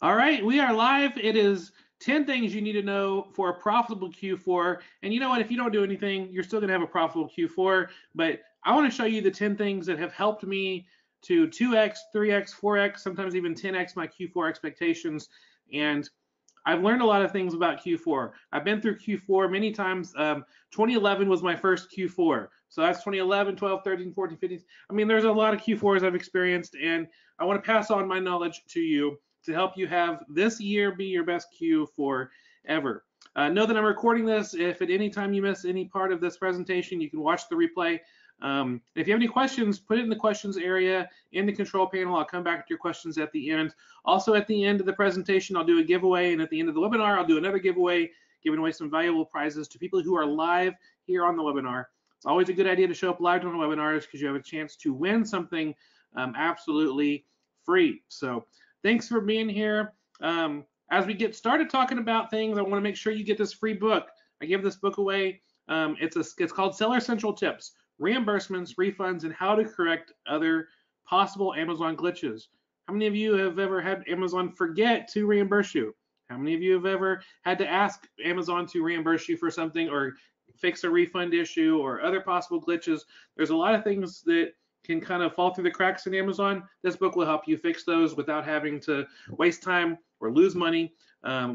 All right, we are live. It is 10 things you need to know for a profitable Q4. And you know what? If you don't do anything, you're still going to have a profitable Q4. But I want to show you the 10 things that have helped me to 2x, 3x, 4x, sometimes even 10x my Q4 expectations. And I've learned a lot of things about Q4. I've been through Q4 many times. 2011 was my first Q4. So that's 2011, 12, 13, 14, 15. I mean, there's a lot of Q4s I've experienced, and I want to pass on my knowledge to you to help you have this year be your best Q4 ever. Know that I'm recording this. If at any time you miss any part of this presentation, you can watch the replay. If you have any questions, put it in the questions area in the control panel. I'll come back to your questions at the end. Also, at the end of the presentation, I'll do a giveaway, and at the end of the webinar, I'll do another giveaway, giving away some valuable prizes to people who are live here on the webinar. It's always a good idea to show up live on the webinars because you have a chance to win something absolutely free. So thanks for being here. As we get started talking about things, I want to make sure you get this free book. I give this book away. It's called Seller Central Tips: Reimbursements, Refunds, and How to Correct Other Possible Amazon Glitches. How many of you have ever had Amazon forget to reimburse you? How many of you have ever had to ask Amazon to reimburse you for something or fix a refund issue or other possible glitches? There's a lot of things that can kind of fall through the cracks in Amazon. This book will help you fix those without having to waste time or lose money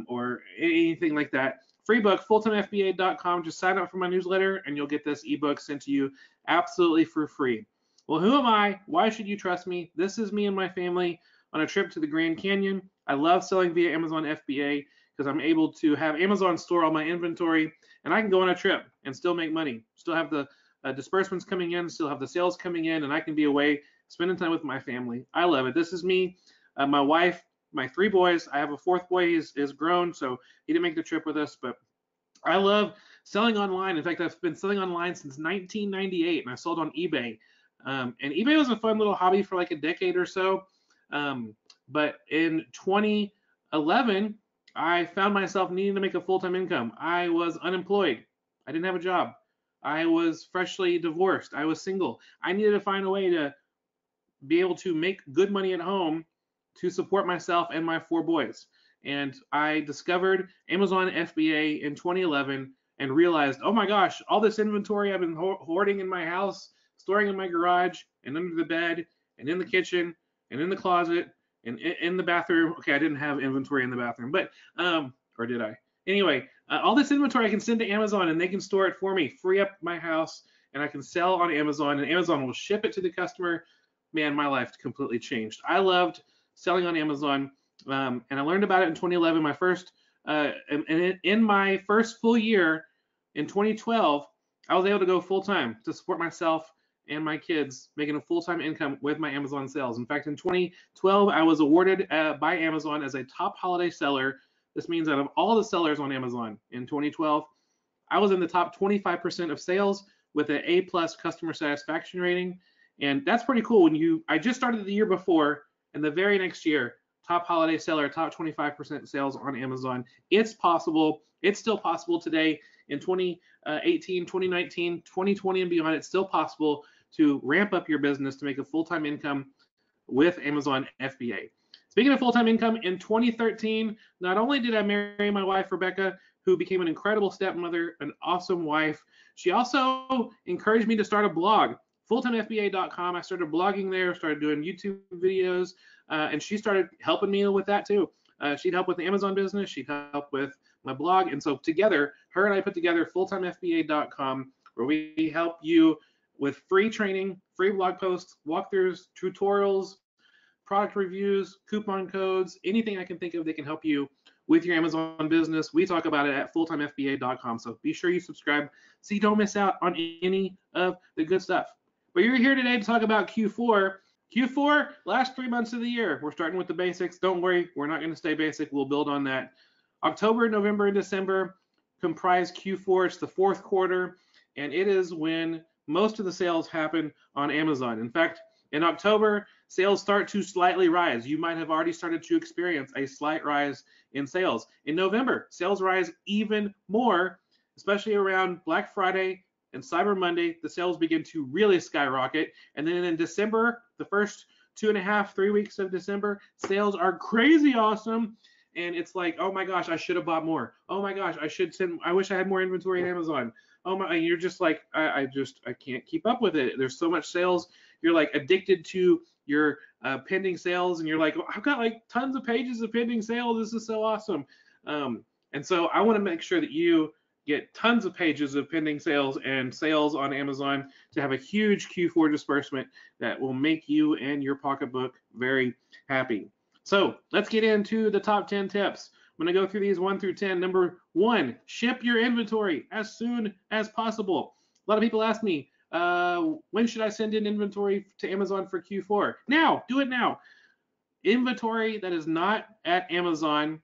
or anything like that. Free book, fulltimefba.com. Just sign up for my newsletter and you'll get this ebook sent to you absolutely for free. Well, who am I? Why should you trust me? This is me and my family on a trip to the Grand Canyon. I love selling via Amazon FBA because I'm able to have Amazon store all my inventory and I can go on a trip and still make money. Still have the disbursements coming in, still have the sales coming in, and I can be away spending time with my family. I love it. This is me, my wife, my 3 boys. I have a 4th boy. He's grown, so he didn't make the trip with us, but I love selling online. In fact, I've been selling online since 1998, and I sold on eBay. And eBay was a fun little hobby for like a decade or so. But in 2011, I found myself needing to make a full-time income. I was unemployed. I didn't have a job. I was freshly divorced. I was single. I needed to find a way to be able to make good money at home to support myself and my 4 boys. And I discovered Amazon FBA in 2011 and realized, oh my gosh, all this inventory I've been hoarding in my house, storing in my garage and under the bed and in the kitchen and in the closet and in the bathroom. Okay, I didn't have inventory in the bathroom, but or did I? Anyway, all this inventory I can send to Amazon and they can store it for me, free up my house, and I can sell on Amazon and Amazon will ship it to the customer. Man, my life completely changed. I loved selling on Amazon, and I learned about it in 2011. My first, and in my first full year in 2012, I was able to go full time to support myself and my kids, making a full-time income with my Amazon sales. In fact, in 2012, I was awarded by Amazon as a top holiday seller. This means out of all the sellers on Amazon in 2012, I was in the top 25% of sales with an A+ customer satisfaction rating. And that's pretty cool. I just started the year before, and the very next year, top holiday seller, top 25% sales on Amazon. It's possible. It's still possible today in 2018, 2019, 2020 and beyond. It's still possible to ramp up your business to make a full-time income with Amazon FBA. Speaking of full-time income, in 2013, not only did I marry my wife, Rebecca, who became an incredible stepmother, an awesome wife, she also encouraged me to start a blog, fulltimefba.com. I started blogging there, started doing YouTube videos, and she started helping me with that too. She'd help with the Amazon business, she'd help with my blog, and so together, her and I put together fulltimefba.com, where we help you with free training, free blog posts, walkthroughs, tutorials, product reviews, coupon codes, anything I can think of that can help you with your Amazon business. We talk about it at fulltimefba.com. So be sure you subscribe so you don't miss out on any of the good stuff. But you're here today to talk about Q4. Q4, last 3 months of the year. We're starting with the basics. Don't worry, we're not going to stay basic. We'll build on that. October, November, and December comprise Q4. It's the 4th quarter, and it is when most of the sales happen on Amazon. In fact, in October, sales start to slightly rise. You might have already started to experience a slight rise in sales. In November, sales rise even more, especially around Black Friday and Cyber Monday. The sales begin to really skyrocket. And then in December, the first 2.5, 3 weeks of December, sales are crazy awesome. And it's like, oh my gosh, I should have bought more. Oh my gosh, I wish I had more inventory in Amazon. Oh my, and you're just like, I can't keep up with it. There's so much sales. You're like addicted to your pending sales, and you're like, oh, I've got like tons of pages of pending sales. This is so awesome. And so I want to make sure that you get tons of pages of pending sales and sales on Amazon to have a huge Q4 disbursement that will make you and your pocketbook very happy. So let's get into the top 10 tips. I'm going to go through these 1 through 10. Number 1, ship your inventory as soon as possible. A lot of people ask me, when should I send in inventory to Amazon for Q4? Now, do it now. Inventory that is not at Amazon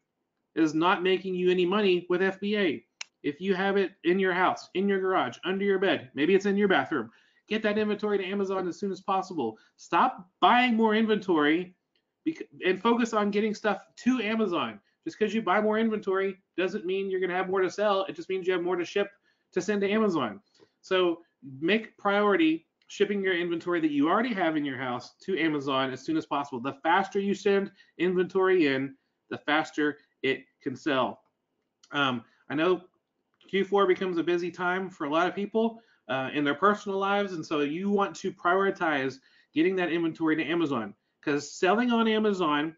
is not making you any money with FBA. If you have it in your house, in your garage, under your bed, maybe it's in your bathroom, get that inventory to Amazon as soon as possible. Stop buying more inventory and focus on getting stuff to Amazon. Just because you buy more inventory doesn't mean you're going to have more to sell. It just means you have more to ship to send to Amazon. So make priority shipping your inventory that you already have in your house to Amazon as soon as possible. The faster you send inventory in, the faster it can sell. I know Q4 becomes a busy time for a lot of people in their personal lives, and so you want to prioritize getting that inventory to Amazon, because selling on Amazon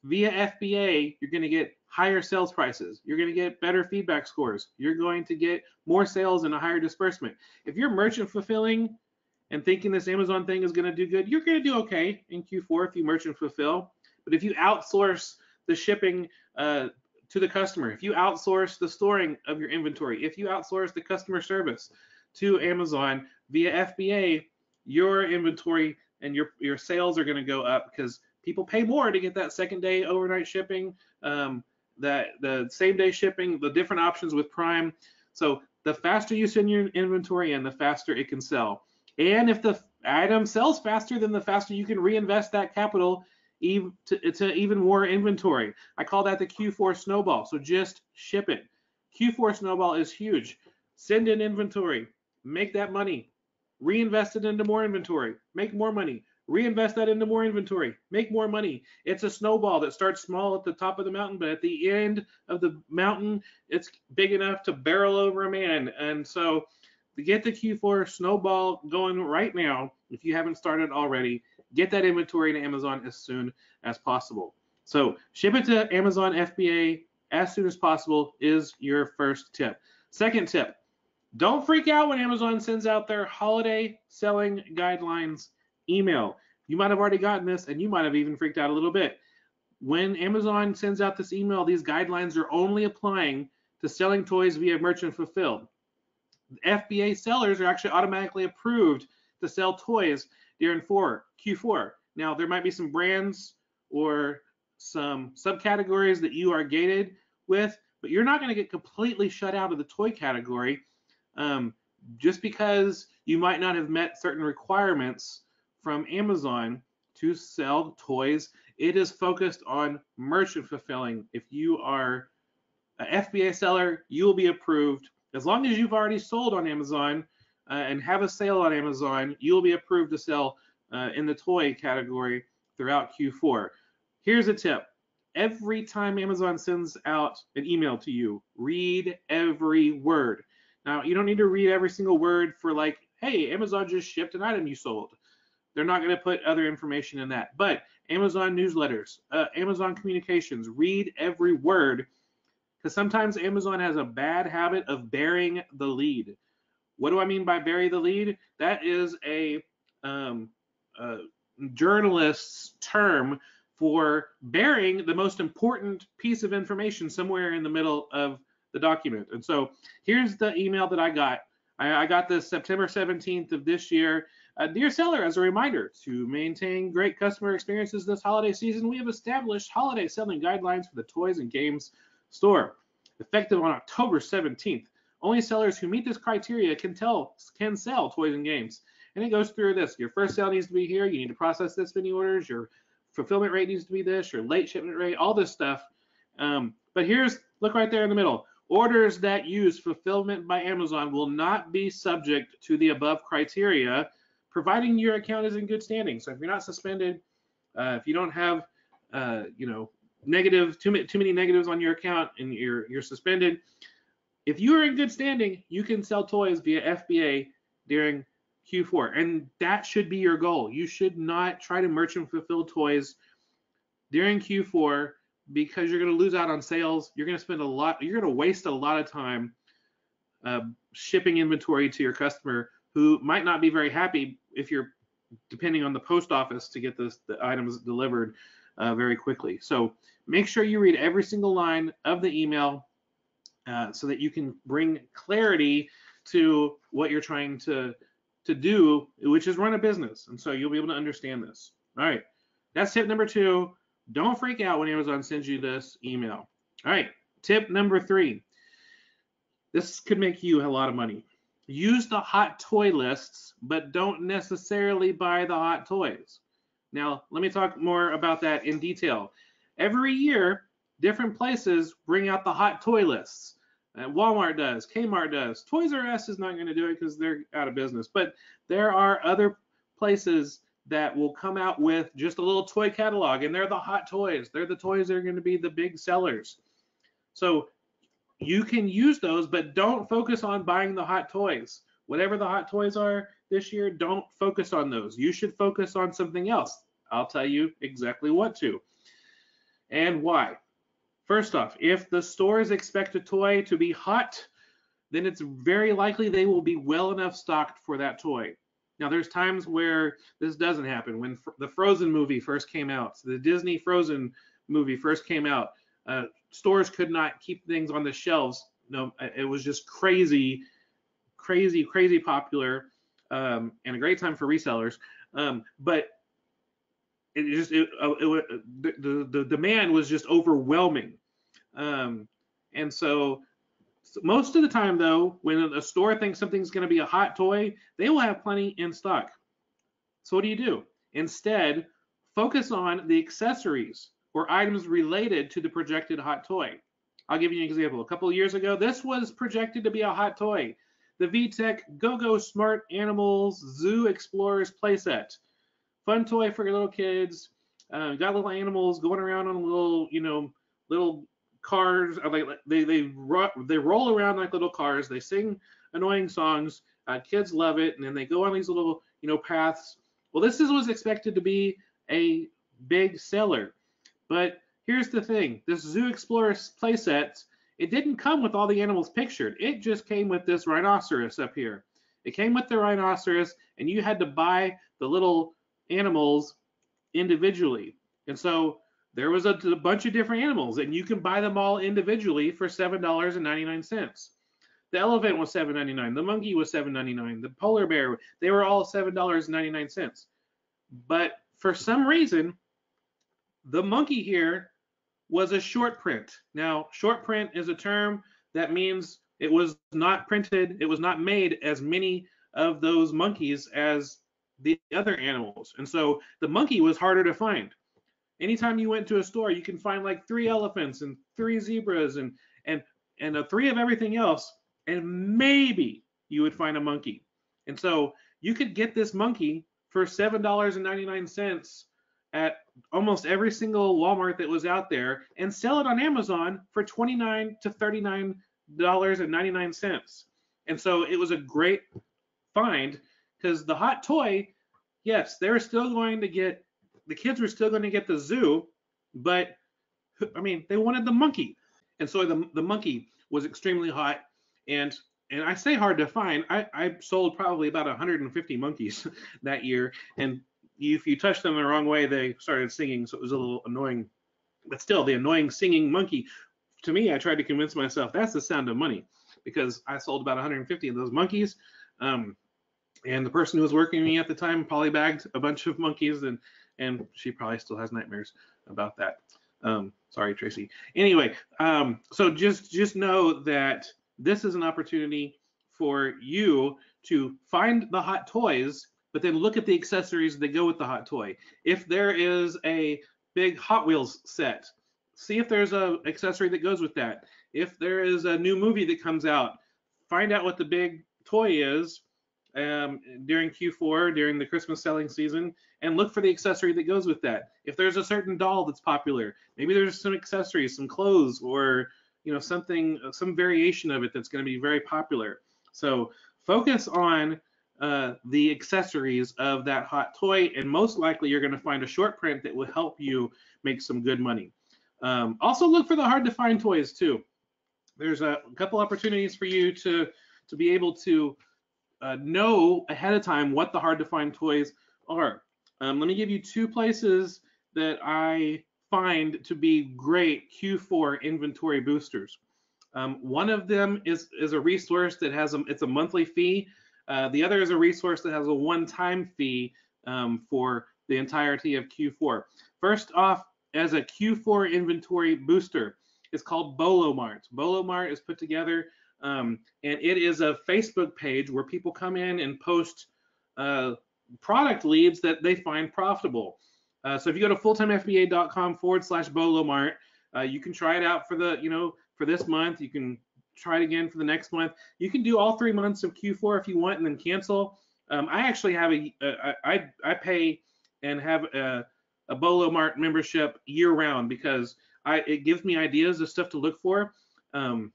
via FBA, you're going to get higher sales prices. You're going to get better feedback scores. You're going to get more sales and a higher disbursement. If you're merchant fulfilling and thinking this Amazon thing is going to do good, you're going to do okay in Q4 if you merchant fulfill. But if you outsource the shipping to the customer, if you outsource the storing of your inventory, if you outsource the customer service to Amazon via FBA, your inventory and your sales are going to go up, because people pay more to get that second day overnight shipping, the same day shipping, the different options with Prime. So the faster you send your inventory in, the faster it can sell. And if the item sells faster, then the faster you can reinvest that capital to even more inventory. I call that the Q4 snowball. So just ship it. Q4 snowball is huge. Send in inventory, make that money, reinvest it into more inventory, make more money, reinvest that into more inventory, make more money. It's a snowball that starts small at the top of the mountain, but at the end of the mountain, it's big enough to barrel over a man. And so to get the Q4 snowball going right now, if you haven't started already, get that inventory to Amazon as soon as possible. So ship it to Amazon FBA as soon as possible is your first tip. Second tip, don't freak out when Amazon sends out their holiday selling guidelines email. You might have already gotten this, and you might have even freaked out a little bit. When Amazon sends out this email, these guidelines are only applying to selling toys via merchant fulfilled. FBA sellers are actually automatically approved to sell toys during Q4. Now, there might be some brands or some subcategories that you are gated with, but you're not going to get completely shut out of the toy category just because you might not have met certain requirements from Amazon to sell toys. It is focused on merchant fulfilling. If you are an FBA seller, you will be approved. As long as you've already sold on Amazon and have a sale on Amazon, you'll be approved to sell in the toy category throughout Q4. Here's a tip. Every time Amazon sends out an email to you, read every word. Now, you don't need to read every single word for like, hey, Amazon just shipped an item you sold. They're not going to put other information in that. But Amazon newsletters, Amazon communications, read every word, because sometimes Amazon has a bad habit of burying the lead. What do I mean by bury the lead? That is a journalist's term for burying the most important piece of information somewhere in the middle of the document. And so here's the email that I got. I got this September 17th of this year. Dear seller, as a reminder, to maintain great customer experiences this holiday season, we have established holiday selling guidelines for the toys and games store. Effective on October 17th. Only sellers who meet this criteria can sell toys and games. And it goes through this. Your first sale needs to be here. You need to process this many orders. Your fulfillment rate needs to be this. Your late shipment rate, all this stuff. But look right there in the middle. Orders that use fulfillment by Amazon will not be subject to the above criteria, providing your account is in good standing. So if you're not suspended, if you don't have too many negatives on your account and you're suspended, if you are in good standing, you can sell toys via FBA during Q4, and that should be your goal. You should not try to merchant fulfill toys during Q4 because you're going to lose out on sales. You're going to spend a lot. You're going to waste a lot of time shipping inventory to your customer who might not be very happy if you're depending on the post office to get the items delivered very quickly. So make sure you read every single line of the email so that you can bring clarity to what you're trying to do, which is run a business. And so you'll be able to understand this. All right, that's tip number 2. Don't freak out when Amazon sends you this email. All right, tip number 3. This could make you a lot of money. Use the hot toy lists, but don't necessarily buy the hot toys. Now, let me talk more about that in detail. Every year, different places bring out the hot toy lists. Walmart does, Kmart does. Toys R Us is not going to do it because they're out of business. But there are other places that will come out with just a little toy catalog, and they're the hot toys. They're the toys that are going to be the big sellers. So you can use those, but don't focus on buying the hot toys. Whatever the hot toys are this year, don't focus on those. You should focus on something else. I'll tell you exactly what to and why. First off, if the stores expect a toy to be hot, then it's very likely they will be well enough stocked for that toy. Now, there's times where this doesn't happen. When the Frozen movie first came out, the Disney Frozen movie first came out, stores could not keep things on the shelves. No, it was just crazy popular, and a great time for resellers. But the demand was just overwhelming. And so most of the time, though, when a store thinks something's going to be a hot toy, they will have plenty in stock. So what do? Instead, focus on the accessories or items related to the projected hot toy. I'll give you an example. A couple of years ago, this was projected to be a hot toy. The VTech Go-Go Smart Animals Zoo Explorers playset. Fun toy for your little kids. Got little animals going around on little cars. They roll around like little cars. They sing annoying songs. Kids love it, and then they go on these little paths. Well, this was expected to be a big seller, but here's the thing: this Zoo Explorer playset, it didn't come with all the animals pictured. It just came with this rhinoceros up here. It came with the rhinoceros, and you had to buy the little animals individually. And so there was a bunch of different animals, and you can buy them all individually for $7.99. The elephant was $7.99. The monkey was $7.99. The polar bear, they were all $7.99. But for some reason, the monkey here was a short print. Now, short print is a term that means it was not printed, it was not made as many of those monkeys as the other animals. And so the monkey was harder to find. Anytime you went to a store, you can find like 3 elephants and 3 zebras and 3 of everything else, and maybe you would find a monkey. And so you could get this monkey for $7.99 at almost every single Walmart that was out there and sell it on Amazon for $29 to $39.99. And so it was a great find because the hot toy, yes, they were still going to get, the kids were still going to get the zoo, but I mean, they wanted the monkey. And so the monkey was extremely hot. And I say hard to find. I sold probably about 150 monkeys that year. And if you touched them the wrong way, they started singing. So it was a little annoying. But still, the annoying singing monkey, to me, I tried to convince myself that's the sound of money because I sold about 150 of those monkeys. And the person who was working with me at the time polybagged a bunch of monkeys, and she probably still has nightmares about that. Sorry, Tracy. Anyway, so just know that this is an opportunity for you to find the hot toys, but then look at the accessories that go with the hot toy. If there is a big Hot Wheels set, see if there's an accessory that goes with that. If there is a new movie that comes out, find out what the big toy is during Q4, during the Christmas selling season, and look for the accessory that goes with that. If there's a certain doll that's popular, maybe there's some accessories, some clothes, or something, some variation of it that's going to be very popular. So focus on the accessories of that hot toy, and most likely you're going to find a short print that will help you make some good money. Also look for the hard to find toys too. There's a couple opportunities for you to be able to know ahead of time what the hard to find toys are. Let me give you two places that I find to be great Q4 inventory boosters. One of them is a resource that has it's a monthly fee. The other is a resource that has a one-time fee for the entirety of Q4. First off, as a Q4 inventory booster, it's called Bolo Mart. Bolo Mart is put together, and it is a Facebook page where people come in and post product leads that they find profitable. So if you go to fulltimefba.com/Bolo Mart, you can try it out for for this month. You can try it again for the next month. You can do all 3 months of Q4 if you want and then cancel. I actually have I pay and have a Bolo Mart membership year round because it gives me ideas of stuff to look for. And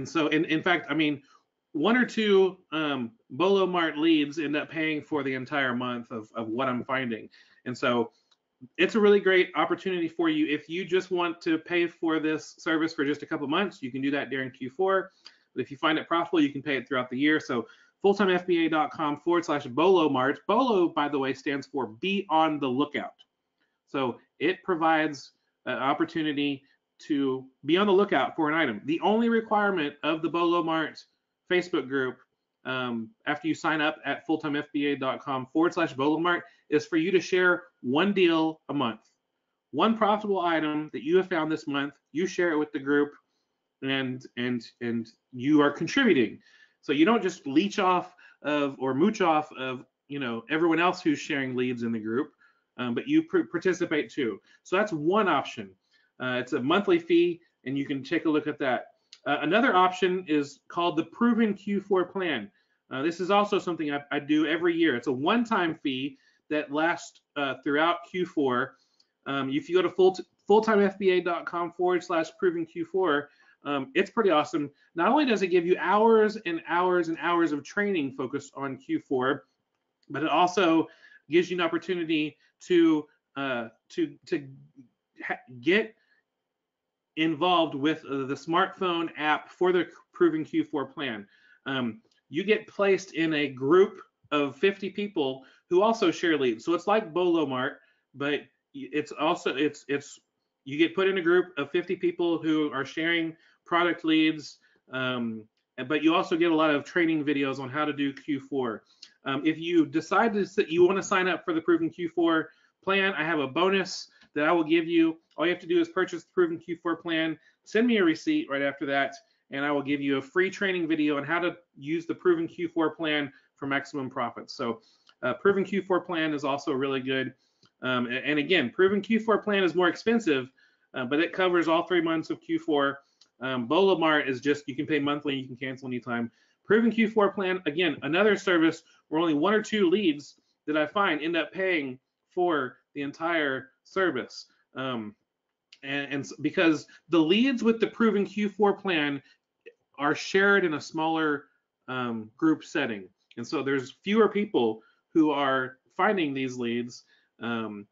so in fact, I mean, 1 or 2 Bolo Mart leads end up paying for the entire month of what I'm finding. And so it's a really great opportunity for you. If you just want to pay for this service for just a couple months, you can do that during Q4. But if you find it profitable, you can pay it throughout the year. So fulltimefba.com/Bolo Mart. Bolo, by the way, stands for be on the lookout. So it provides an opportunity to be on the lookout for an item. The only requirement of the Bolo Mart Facebook group after you sign up at fulltimefba.com/Bolo Mart is for you to share one deal a month. One profitable item that you have found this month, you share it with the group, and you are contributing. So you don't just leech off of or mooch off of everyone else who's sharing leads in the group, but you participate too. So that's one option. It's a monthly fee, and you can take a look at that. Another option is called the Proven Q4 Plan. This is also something I do every year. It's a one-time fee that lasts throughout Q4. If you go to fulltimefba.com/Proven Q4, it's pretty awesome. Not only does it give you hours and hours and hours of training focused on Q4, but it also gives you an opportunity to get involved with the smartphone app for the Proven Q4 Plan. You get placed in a group of 50 people who also share leads. So it's like Bolo Mart, but it's also you get put in a group of 50 people who are sharing product leads, but you also get a lot of training videos on how to do Q4. If you decide that you want to sign up for the Proven Q4 Plan, I have a bonus that I will give you. All you have to do is purchase the Proven Q4 Plan, send me a receipt right after that, and I will give you a free training video on how to use the Proven Q4 Plan for maximum profits. So Proven Q4 Plan is also really good. And again, Proven Q4 Plan is more expensive, but it covers all 3 months of Q4. Bolo Mart is just, you can pay monthly, you can cancel anytime. Proven Q4 Plan, again, another service where only 1 or 2 leads that I find end up paying for the entire service. And because the leads with the Proven Q4 Plan are shared in a smaller group setting. And so there's fewer people who are finding these leads and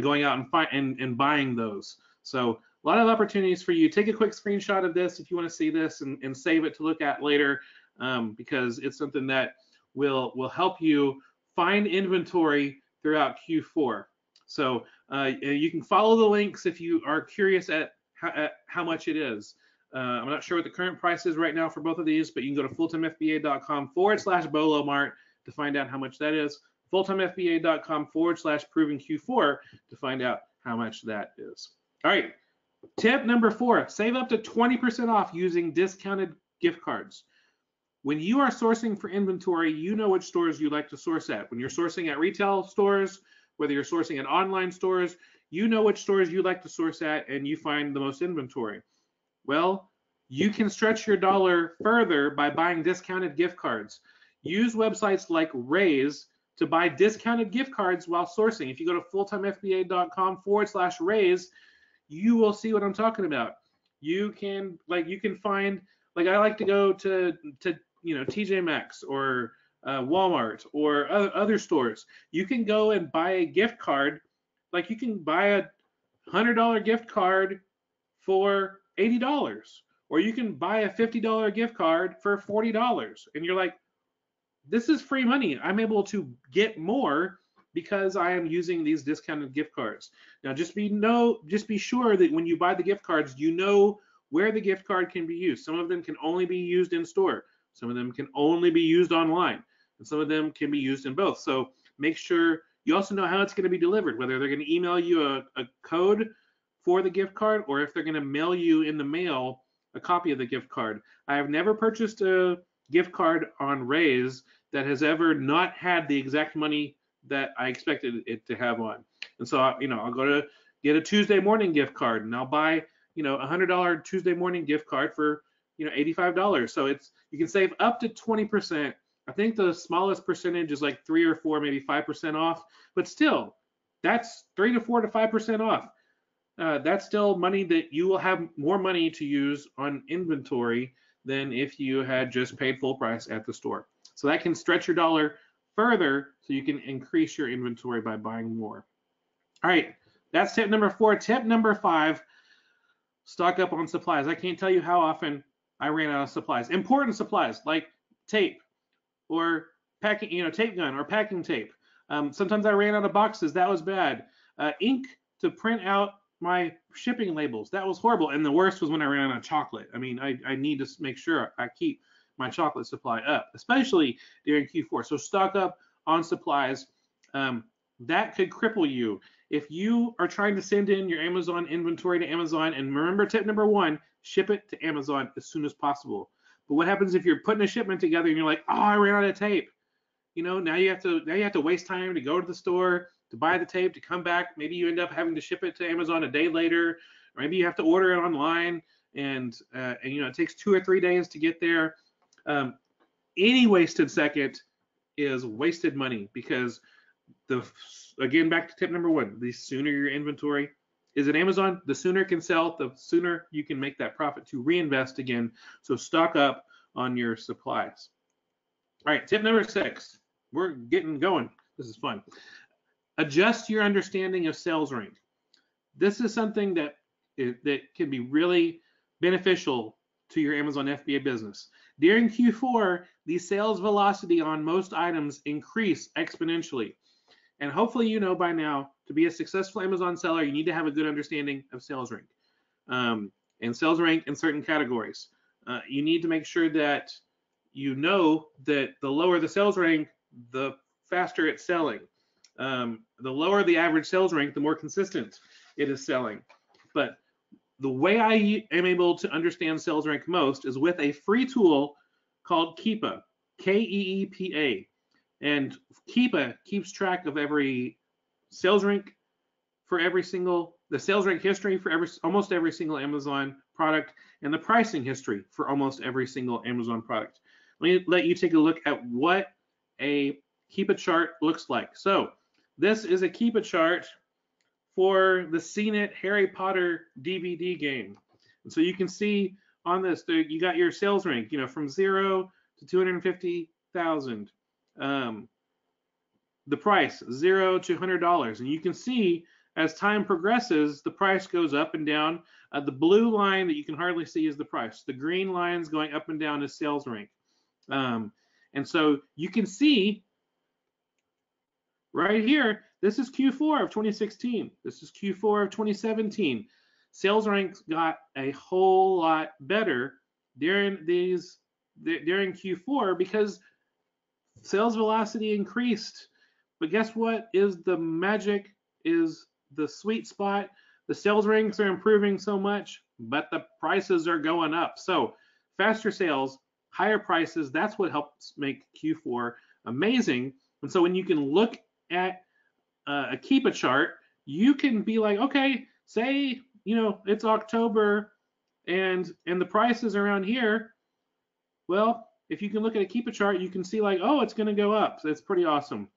going out and buying those. So a lot of opportunities for you. Take a quick screenshot of this if you want to see this and save it to look at later, because it's something that will help you find inventory throughout Q4. So you can follow the links if you are curious at how much it is. I'm not sure what the current price is right now for both of these, but you can go to fulltimefba.com/Bolo Mart to find out how much that is. fulltimefba.com/Proven Q4 to find out how much that is. All right. Tip number 4, save up to 20% off using discounted gift cards. When you are sourcing for inventory, you know which stores you like to source at. When you're sourcing at retail stores, whether you're sourcing at online stores, you know which stores you like to source at and you find the most inventory. Well, you can stretch your dollar further by buying discounted gift cards. Use websites like Raise to buy discounted gift cards while sourcing. If you go to fulltimefba.com/raise, you will see what I'm talking about. You can find, like, I like to go to TJ Maxx or Walmart or other stores. You can go and buy a gift card, like you can buy a $100 gift card for $80, or you can buy a $50 gift card for $40, and you're like, this is free money. I'm able to get more because I am using these discounted gift cards. Now, just be sure that when you buy the gift cards, you know where the gift card can be used. Some of them can only be used in store. Some of them can only be used online, and some of them can be used in both. So make sure you also know how it's going to be delivered, whether they're going to email you a code for the gift card, or if they're going to mail you in the mail a copy of the gift card. I have never purchased a gift card on Raise that has ever not had the exact money that I expected it to have on. And so, I'll go to get a Tuesday morning gift card, and I'll buy, a $100 Tuesday morning gift card for, $85. So you can save up to 20%. I think the smallest percentage is like 3 or 4, maybe 5% off, but still, that's 3 to 4 to 5% off. That's still money that you will have more money to use on inventory than if you had just paid full price at the store. So that can stretch your dollar further, so you can increase your inventory by buying more. All right, that's tip number 4. Tip number 5, stock up on supplies. I can't tell you how often I ran out of supplies. Important supplies like tape or packing, tape gun or packing tape. Sometimes I ran out of boxes. That was bad. Ink to print out my shipping labels. That was horrible. And the worst was when I ran out of chocolate. I mean, I need to make sure I keep my chocolate supply up, especially during Q4. So stock up on supplies. That could cripple you. If you are trying to send in your Amazon inventory to Amazon, and remember tip number 1, ship it to Amazon as soon as possible. But what happens if you're putting a shipment together and you're like, oh, I ran out of tape? Now you have to waste time to go to the store to buy the tape, to come back. Maybe you end up having to ship it to Amazon a day later, or maybe you have to order it online, and it takes 2 or 3 days to get there. Any wasted second is wasted money, because again, back to tip number 1, the sooner your inventory is at Amazon, the sooner it can sell, the sooner you can make that profit to reinvest again. So stock up on your supplies. All right, tip number 6. We're getting going. This is fun. Adjust your understanding of sales rank. This is something that can be really beneficial to your Amazon FBA business. During Q4, the sales velocity on most items increase exponentially. And hopefully you know by now, to be a successful Amazon seller, you need to have a good understanding of sales rank, and sales rank in certain categories. You need to make sure that you know that the lower the sales rank, the faster it's selling. The lower the average sales rank, the more consistent it is selling. But the way I am able to understand sales rank most is with a free tool called Keepa, Keepa. And Keepa keeps track of every sales rank for the sales rank history for almost every single Amazon product, and the pricing history for almost every single Amazon product. Let me let you take a look at what a Keepa chart looks like. So this is a Keepa chart for the Seen It Harry Potter DVD game. And so you can see on this, you got your sales rank, from 0 to 250,000. The price, $0 to $100. And you can see as time progresses, the price goes up and down. The blue line that you can hardly see is the price. The green lines going up and down is sales rank. And so you can see right here, this is Q4 of 2016. This is Q4 of 2017. Sales ranks got a whole lot better during Q4 because sales velocity increased. But guess what is the magic, is the sweet spot? The sales ranks are improving so much, but the prices are going up. So faster sales, higher prices, that's what helps make Q4 amazing. And so when you can look at a Keepa chart, you can be like, okay, say, it's October and the price is around here. Well, if you can look at a Keepa chart, you can see like, oh, it's going to go up. So it's pretty awesome.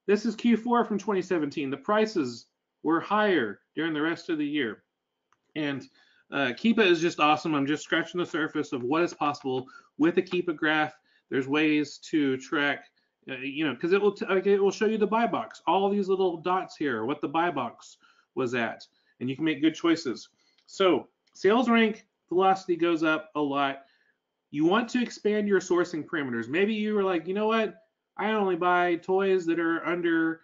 This is Q4 from 2017. The prices were higher during the rest of the year. And Keepa is just awesome. I'm just scratching the surface of what is possible with a Keepa graph. There's ways to track, because it will show you the buy box, all these little dots here, what the buy box was at, and you can make good choices. So sales rank velocity goes up a lot. You want to expand your sourcing parameters. Maybe you were like, you know what? I only buy toys that are under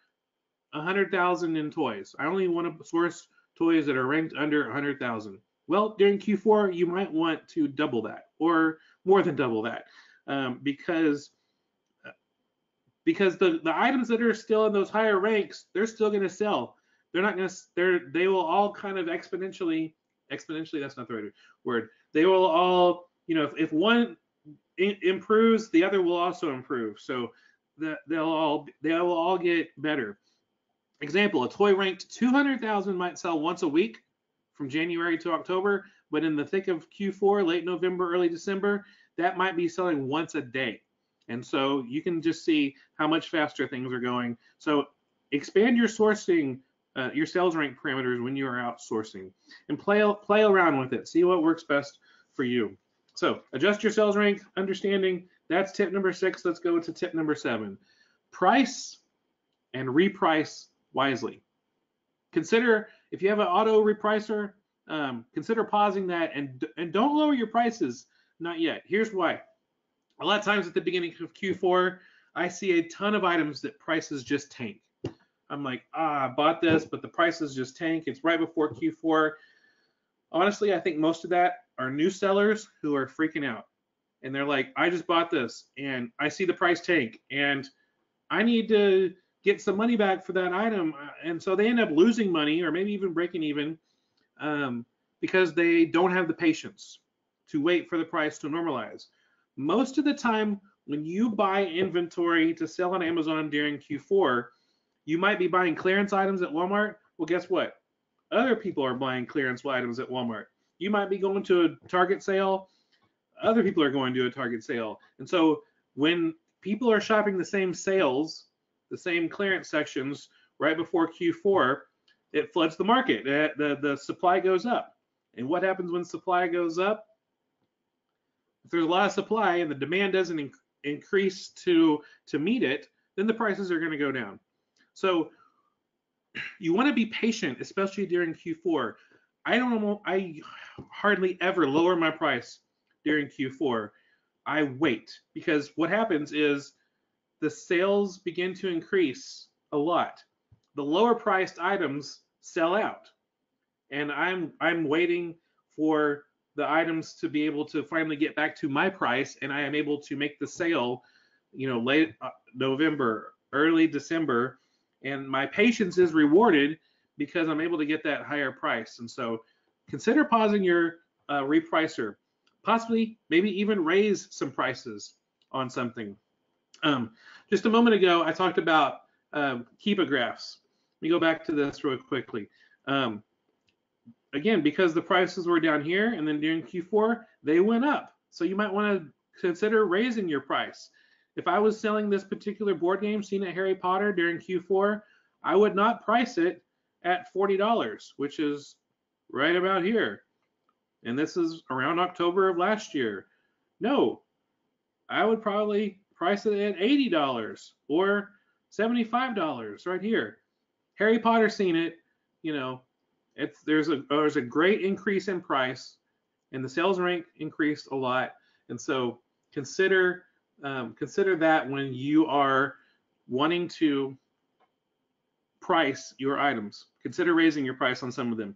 100,000 in toys. I only want to source toys that are ranked under 100,000. Well, during Q4, you might want to double that or more than double that, because the items that are still in those higher ranks, they're still going to sell. They're not going to. They will all kind of exponentially. That's not the right word. They will all, if one improves, the other will also improve. So they will all get better. Example: a toy ranked 200,000 might sell once a week from January to October, but in the thick of Q4, late November, early December, that might be selling once a day. And so you can just see how much faster things are going. So expand your sourcing, your sales rank parameters when you are outsourcing, and play around with it. See what works best for you. So adjust your sales rank understanding. That's tip number 6. Let's go to tip number 7. Price and reprice wisely. Consider, if you have an auto repricer, consider pausing that and don't lower your prices. Not yet. Here's why. A lot of times at the beginning of Q4, I see a ton of items that prices just tank. I'm like, I bought this, but the prices just tank. It's right before Q4. Honestly, I think most of that are new sellers who are freaking out. And they're like, I just bought this, and I see the price tank, and I need to get some money back for that item. And so they end up losing money or maybe even breaking even, because they don't have the patience to wait for the price to normalize. Most of the time, when you buy inventory to sell on Amazon during Q4, you might be buying clearance items at Walmart. Well, guess what? Other people are buying clearance items at Walmart. You might be going to a Target sale. Other people are going to a Target sale. And so when people are shopping the same sales, the same clearance sections right before Q4, it floods the market. The supply goes up. And what happens when supply goes up? If there's a lot of supply and the demand doesn't increase to meet it, then the prices are going to go down. So you want to be patient, especially during Q4. I hardly ever lower my price during Q4. I wait, because what happens is the sales begin to increase a lot. The lower priced items sell out, and I'm waiting for the items to be able to finally get back to my price, and I am able to make the sale, late November, early December, and my patience is rewarded because I'm able to get that higher price. And so consider pausing your repricer, possibly maybe even raise some prices on something. Just a moment ago, I talked about Keepa graphs. Let me go back to this real quickly. Again, because the prices were down here and then during Q4, they went up. So you might want to consider raising your price. If I was selling this particular board game, Seen at Harry Potter, during Q4, I would not price it at $40, which is right about here. And this is around October of last year. No, I would probably price it at $80 or $75 right here. Harry Potter Seen It, there's a great increase in price, and the sales rank increased a lot. And so consider that when you are wanting to price your items. Consider raising your price on some of them.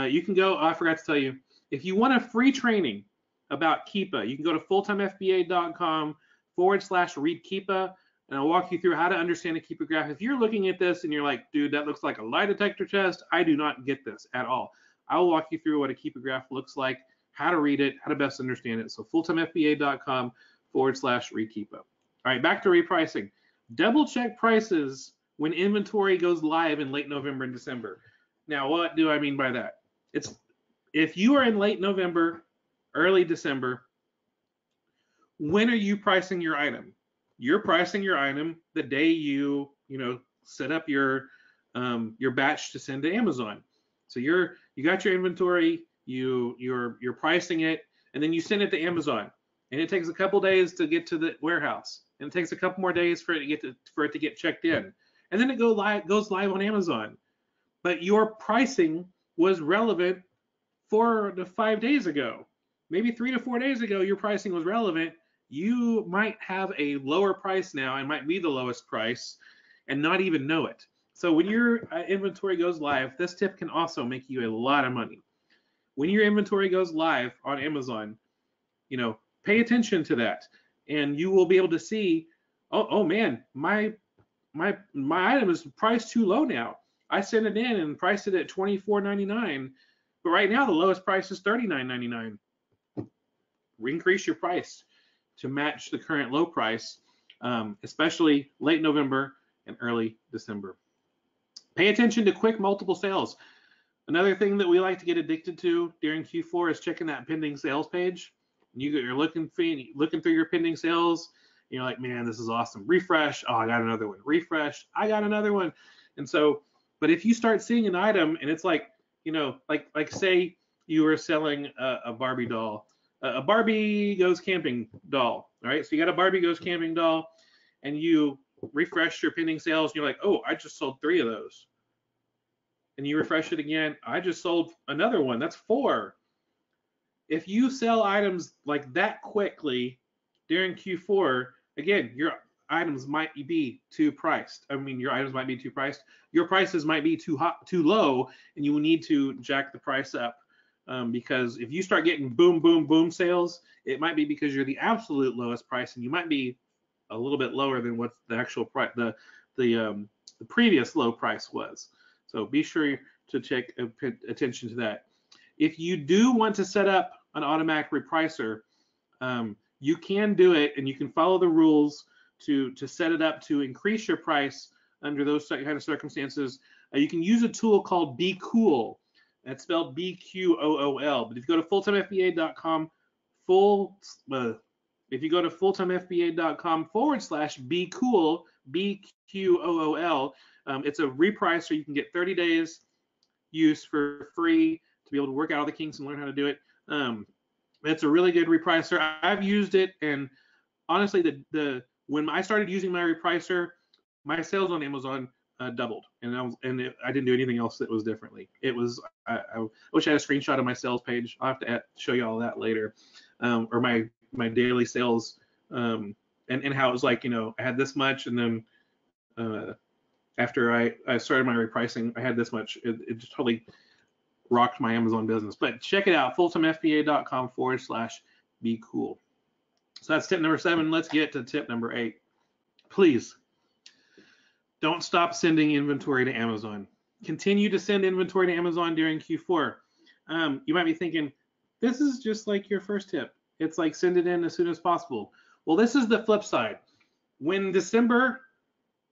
You can go, I forgot to tell you, if you want a free training about Keepa, you can go to fulltimefba.com/read Keepa, and I'll walk you through how to understand a Keepa graph. If you're looking at this and you're like, dude, that looks like a lie detector test, I do not get this at all. I will walk you through what a Keepa graph looks like, how to read it, how to best understand it. So fulltimefba.com/read Keepa. All right, back to repricing. Double check prices when inventory goes live in late November and December. Now, what do I mean by that? It's if you are in late November, early December, when are you pricing your item? You're pricing your item the day you set up your batch to send to Amazon. So you got your inventory, you're pricing it, and then you send it to Amazon. And it takes a couple days to get to the warehouse, and it takes a couple more days for it to get checked in, and then it goes live on Amazon. But your pricing was relevant 4 to 5 days ago, maybe 3 to 4 days ago. Your pricing was relevant. You might have a lower price now, and might be the lowest price, and not even know it. So when your inventory goes live, this tip can also make you a lot of money. When your inventory goes live on Amazon, pay attention to that, and you will be able to see, oh man, my item is priced too low now. I sent it in and priced it at $24.99, but right now the lowest price is $39.99. Increase your price to match the current low price, especially late November and early December. Pay attention to quick multiple sales. Another thing that we like to get addicted to during Q4 is checking that pending sales page. You're looking through your pending sales, and you're like, man, this is awesome. Refresh, oh, I got another one. Refresh, I got another one. And so, but if you start seeing an item and it's like, like say you were selling a Barbie doll, a Barbie Goes Camping doll, all right? So you got a Barbie Goes Camping doll, and you refresh your pending sales, and you're like, oh, I just sold 3 of those. And you refresh it again, I just sold another one. That's 4. If you sell items like that quickly during Q4, again, your items might be too priced. Your items might be too priced. Your prices might be too low, and you will need to jack the price up. Because if you start getting boom, boom, boom sales, it might be because you're the absolute lowest price, and you might be a little bit lower than what the actual price, the previous low price was. So be sure to pay attention to that. If you do want to set up an automatic repricer, you can do it, and you can follow the rules to set it up to increase your price under those kind of circumstances. You can use a tool called Be Cool. That's spelled BQOOL. But if you go to fulltimefba.com, if you go to fulltimefba.com/Be Cool, BQOOL, it's a repricer. You can get 30 days use for free to be able to work out all the kinks and learn how to do it. It's a really good repricer. I've used it, and honestly, when I started using my repricer, my sales on Amazon doubled, and I didn't do anything else that was differently. It was I wish I had a screenshot of my sales page. I'll have to show you all that later, or my daily sales, and how it was like, I had this much, and then after I started my repricing, I had this much. It just totally rocked my Amazon business. But check it out, fulltimefba.com/Be Cool. So that's tip number 7. Let's get to tip number 8. Please don't stop sending inventory to Amazon. Continue to send inventory to Amazon during Q4. You might be thinking, this is just like your first tip. It's like send it in as soon as possible. Well, this is the flip side. When December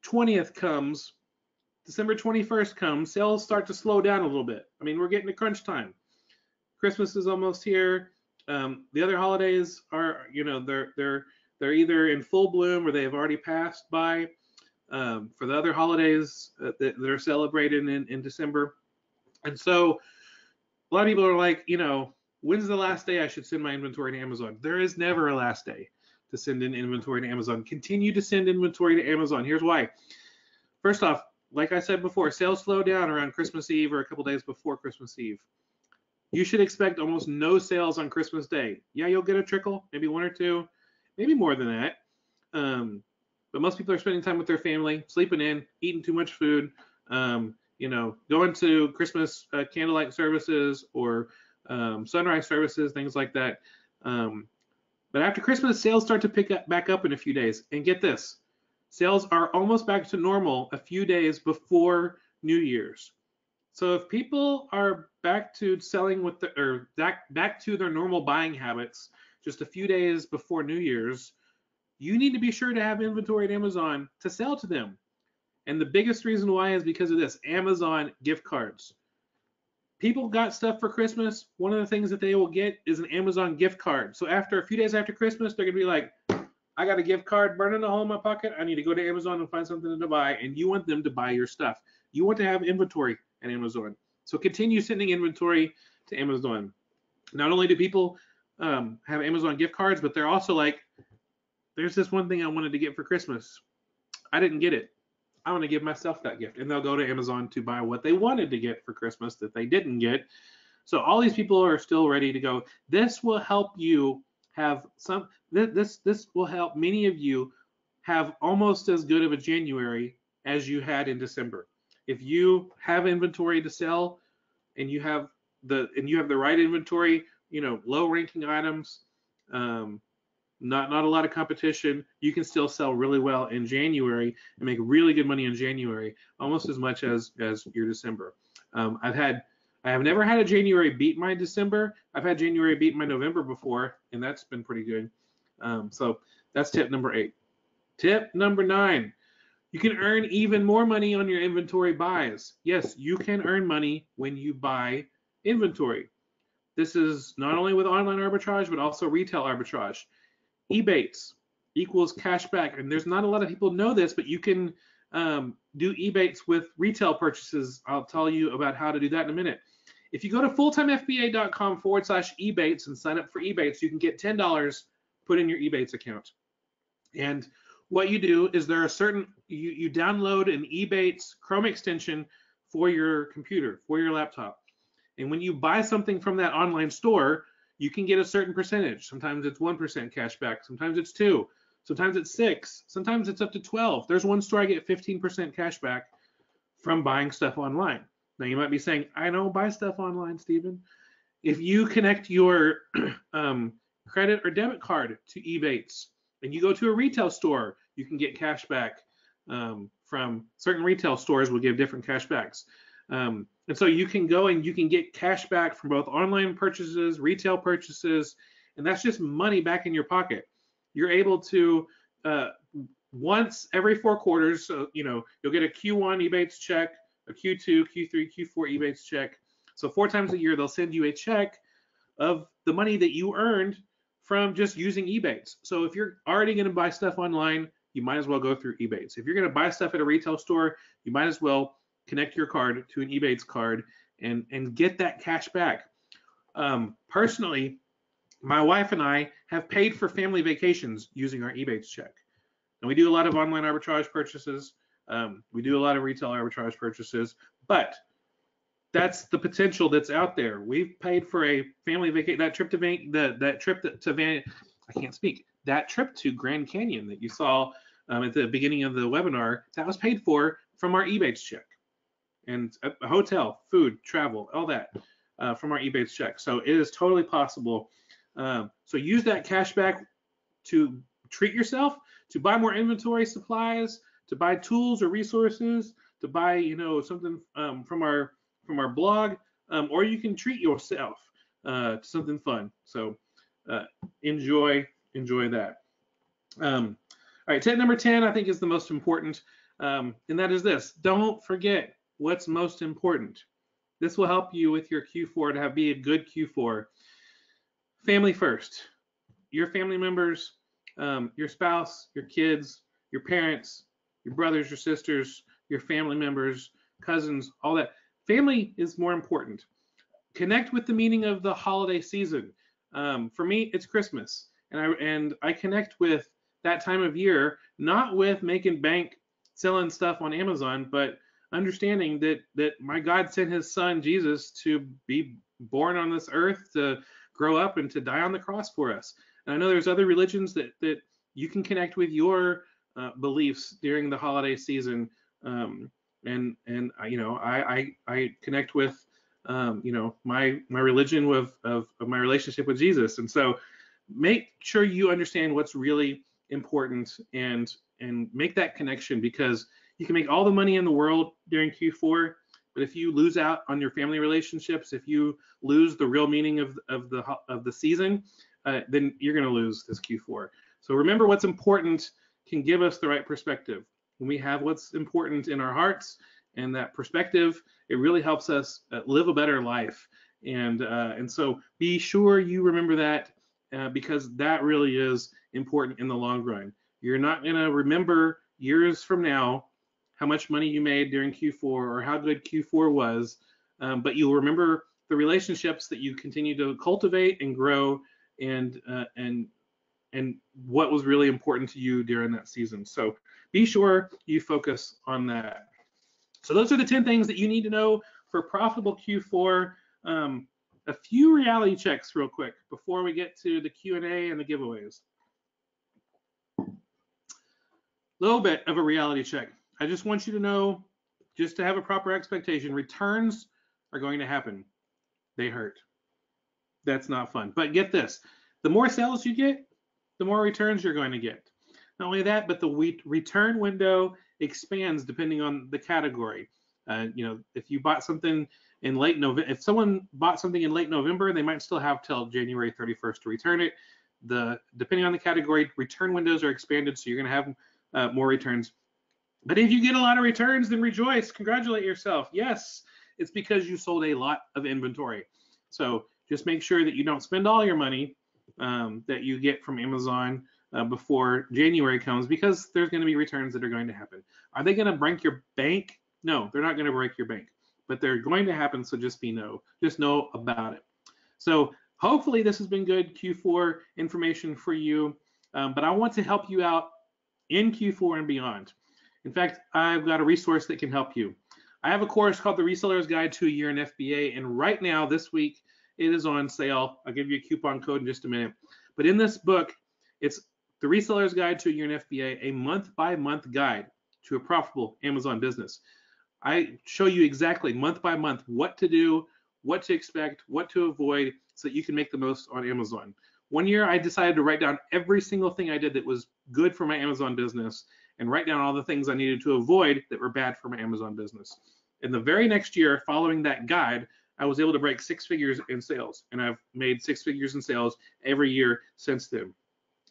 20th comes, December 21st comes, sales start to slow down a little bit. We're getting to crunch time. Christmas is almost here. The other holidays are, they're either in full bloom or they've already passed by. For the other holidays that are celebrated in December. And so a lot of people are like, when's the last day I should send my inventory to Amazon? There is never a last day to send in inventory to Amazon. Continue to send inventory to Amazon. Here's why. First off, like I said before, sales slow down around Christmas Eve or a couple days before Christmas Eve. You should expect almost no sales on Christmas Day. Yeah, you'll get a trickle, maybe 1 or 2, maybe more than that. But most people are spending time with their family, sleeping in, eating too much food, going to Christmas candlelight services or sunrise services, things like that. But after Christmas, sales start to back up in a few days. And get this, sales are almost back to normal a few days before New Year's. So if people are back to selling back to their normal buying habits just a few days before New Year's, you need to be sure to have inventory at Amazon to sell to them. And the biggest reason why is because of this: Amazon gift cards. people got stuff for Christmas. One of the things that they will get is an Amazon gift card. So after a few days after Christmas, they're gonna be like, I got a gift card burning a hole in my pocket. I need to go to Amazon and find something to buy. And you want them to buy your stuff. You want to have inventory at Amazon. So continue sending inventory to Amazon. Not only do people have Amazon gift cards, but they're also like, there's this one thing I wanted to get for Christmas. I didn't get it. I want to give myself that gift. And they'll go to Amazon to buy what they wanted to get for Christmas that they didn't get. So all these people are still ready to go. This will help you have some, this will help many of you have almost as good of a January as you had in December. If you have inventory to sell and you have the right inventory, low ranking items, not a lot of competition, you can still sell really well in January and make really good money in January, almost as much as your December. I have never had a January beat my December. I've had January beat my November before, and that's been pretty good. So that's tip number 8. Tip number 9, you can earn even more money on your inventory buys. Yes, you can earn money when you buy inventory. This is not only with online arbitrage, but also retail arbitrage. Ebates equals cash back, and there's not a lot of people know this, but you can do Ebates with retail purchases. I'll tell you about how to do that in a minute. If you go to fulltimefba.com/Ebates and sign up for Ebates, you can get $10 put in your Ebates account. And what you do is there are you download an Ebates Chrome extension for your computer, for your laptop. And when you buy something from that online store, you can get a certain percentage. Sometimes it's 1% cash back. Sometimes it's 2. Sometimes it's 6. Sometimes it's up to 12. There's one store I get 15% cash back from buying stuff online. Now you might be saying, I don't buy stuff online, Stephen. If you connect your credit or debit card to Ebates and you go to a retail store, you can get cash back from certain retail stores will give different cash backs. And so you can go and you can get cash back from both online purchases, retail purchases, and that's just money back in your pocket. You're able to, once every 4 quarters, so, you'll get a Q1 Ebates check, a Q2, Q3, Q4 Ebates check. So 4 times a year, they'll send you a check of the money that you earned from just using Ebates. So if you're already going to buy stuff online, you might as well go through Ebates. If you're going to buy stuff at a retail store, you might as well connect your card to an Ebates card and get that cash back. Personally, my wife and I have paid for family vacations using our Ebates check. And we do a lot of online arbitrage purchases. We do a lot of retail arbitrage purchases, but that's the potential that's out there. We've paid for a family vacation, that trip to Grand Canyon that you saw at the beginning of the webinar, that was paid for from our Ebates check. And a hotel, food, travel, all that from our Ebates check. So it is totally possible. So use that cash back to treat yourself, to buy more inventory supplies, to buy tools or resources, to buy something from our blog, or you can treat yourself to something fun. So enjoy that. All right, tip number 10 I think is the most important, and that is this: don't forget what's most important. This will help you with your Q4 to be a good Q4. Family first. Your family members, your spouse, your kids, your parents, your brothers, your sisters, your family members, cousins, all that. Family is more important. Connect with the meaning of the holiday season. For me, it's Christmas, and I connect with that time of year, not with making bank selling stuff on Amazon, but understanding that my God sent his son Jesus to be born on this earth, to grow up and to die on the cross for us. And I know there's other religions that you can connect with your beliefs during the holiday season. And I connect with my religion of my relationship with Jesus. And so make sure you understand what's really important and make that connection, because you can make all the money in the world during Q4, but if you lose out on your family relationships, if you lose the real meaning of the season, then you're going to lose this Q4. So remember, what's important can give us the right perspective. When we have what's important in our hearts and that perspective, it really helps us live a better life. And so be sure you remember that, because that really is important in the long run. You're not going to remember years from now how much money you made during Q4 or how good Q4 was, but you'll remember the relationships that you continue to cultivate and grow, and what was really important to you during that season. So be sure you focus on that. So those are the 10 things that you need to know for profitable Q4. A few reality checks real quick before we get to the Q&A and the giveaways. Little bit of a reality check. I just want you to know, just to have a proper expectation, returns are going to happen. They hurt. That's not fun. But get this, the more sales you get, the more returns you're going to get. Not only that, but the return window expands depending on the category. If you bought something in late November, if someone bought something in late November, they might still have till January 31st to return it. Depending on the category, return windows are expanded, so you're going to have more returns. But if you get a lot of returns, then rejoice, congratulate yourself. Yes, it's because you sold a lot of inventory. So just make sure that you don't spend all your money that you get from Amazon before January comes, because there's going to be returns that are going to happen. Are they going to break your bank? No, they're not going to break your bank, but they're going to happen. So just know about it. So hopefully this has been good Q4 information for you, but I want to help you out in Q4 and beyond. In fact, I've got a resource that can help you. I have a course called The Reseller's Guide to a Year in FBA, and right now, this week, it is on sale. I'll give you a coupon code in just a minute. But in this book, it's The Reseller's Guide to a Year in FBA, a month-by-month guide to a profitable Amazon business. I show you exactly month by month what to do, what to expect, what to avoid, so that you can make the most on Amazon. One year, I decided to write down every single thing I did that was good for my Amazon business, and write down all the things I needed to avoid that were bad for my Amazon business. In the very next year, following that guide, I was able to break 6 figures in sales, and I've made 6 figures in sales every year since then.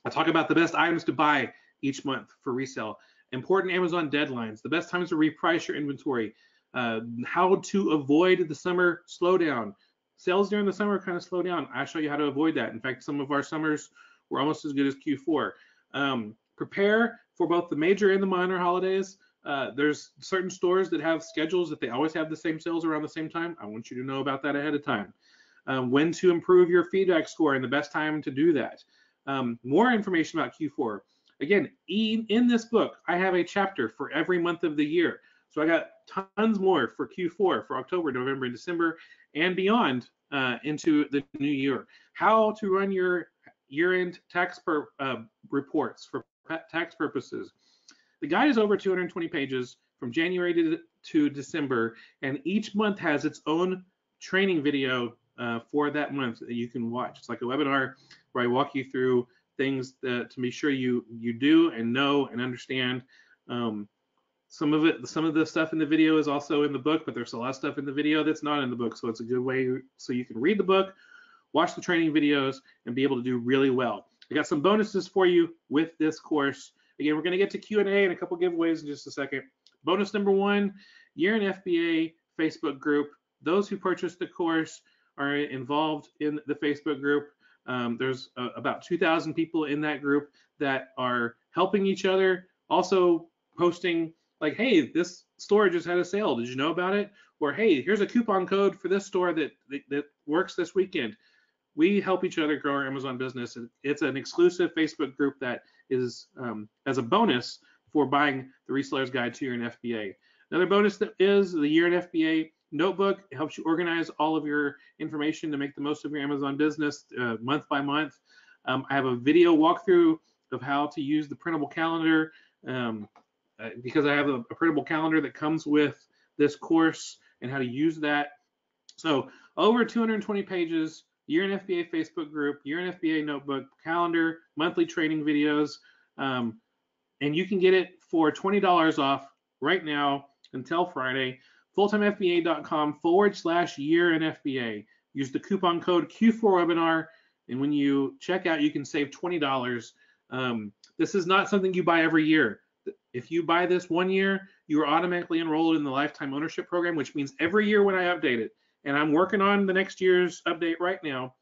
I talk about the best items to buy each month for resale, important Amazon deadlines, the best times to reprice your inventory, how to avoid the summer slowdown. Sales during the summer kind of slow down. I show you how to avoid that. In fact, some of our summers were almost as good as Q4. Prepare for both the major and the minor holidays. There's certain stores that have schedules that they always have the same sales around the same time. I want you to know about that ahead of time. When to improve your feedback score and the best time to do that. More information about Q4. Again, in this book, I have a chapter for every month of the year. So I got tons more for Q4, for October, November, and December, and beyond into the new year. How to run your year-end tax reports for tax purposes. The guide is over 220 pages from January to December, and each month has its own training video for that month that you can watch. It's like a webinar where I walk you through things to be sure you do and know and understand. Some of the stuff in the video is also in the book, but there's a lot of stuff in the video that's not in the book. So it's a good way so you can read the book, watch the training videos, and be able to do really well. I got some bonuses for you with this course. Again, we're going to get to Q&A and a couple giveaways in just a second. Bonus number 1, Year in FBA Facebook group. Those who purchase the course are involved in the Facebook group. There's about 2,000 people in that group that are helping each other, also posting like, hey, this store just had a sale. Did you know about it? Or, hey, here's a coupon code for this store that works this weekend. We help each other grow our Amazon business. It's an exclusive Facebook group that is as a bonus for buying the Reseller's Guide to Year in FBA. Another bonus that is the Year in FBA notebook. It helps you organize all of your information to make the most of your Amazon business month by month. I have a video walkthrough of how to use the printable calendar because I have a printable calendar that comes with this course and how to use that. So over 220 pages, Year in FBA Facebook group, Year in FBA notebook, calendar, monthly training videos, and you can get it for $20 off right now until Friday. fulltimefba.com/year in FBA. Use the coupon code Q4webinar, and when you check out, you can save $20. This is not something you buy every year. If you buy this one year, you are automatically enrolled in the lifetime ownership program, which means every year when I update it, and I'm working on the next year's update right now,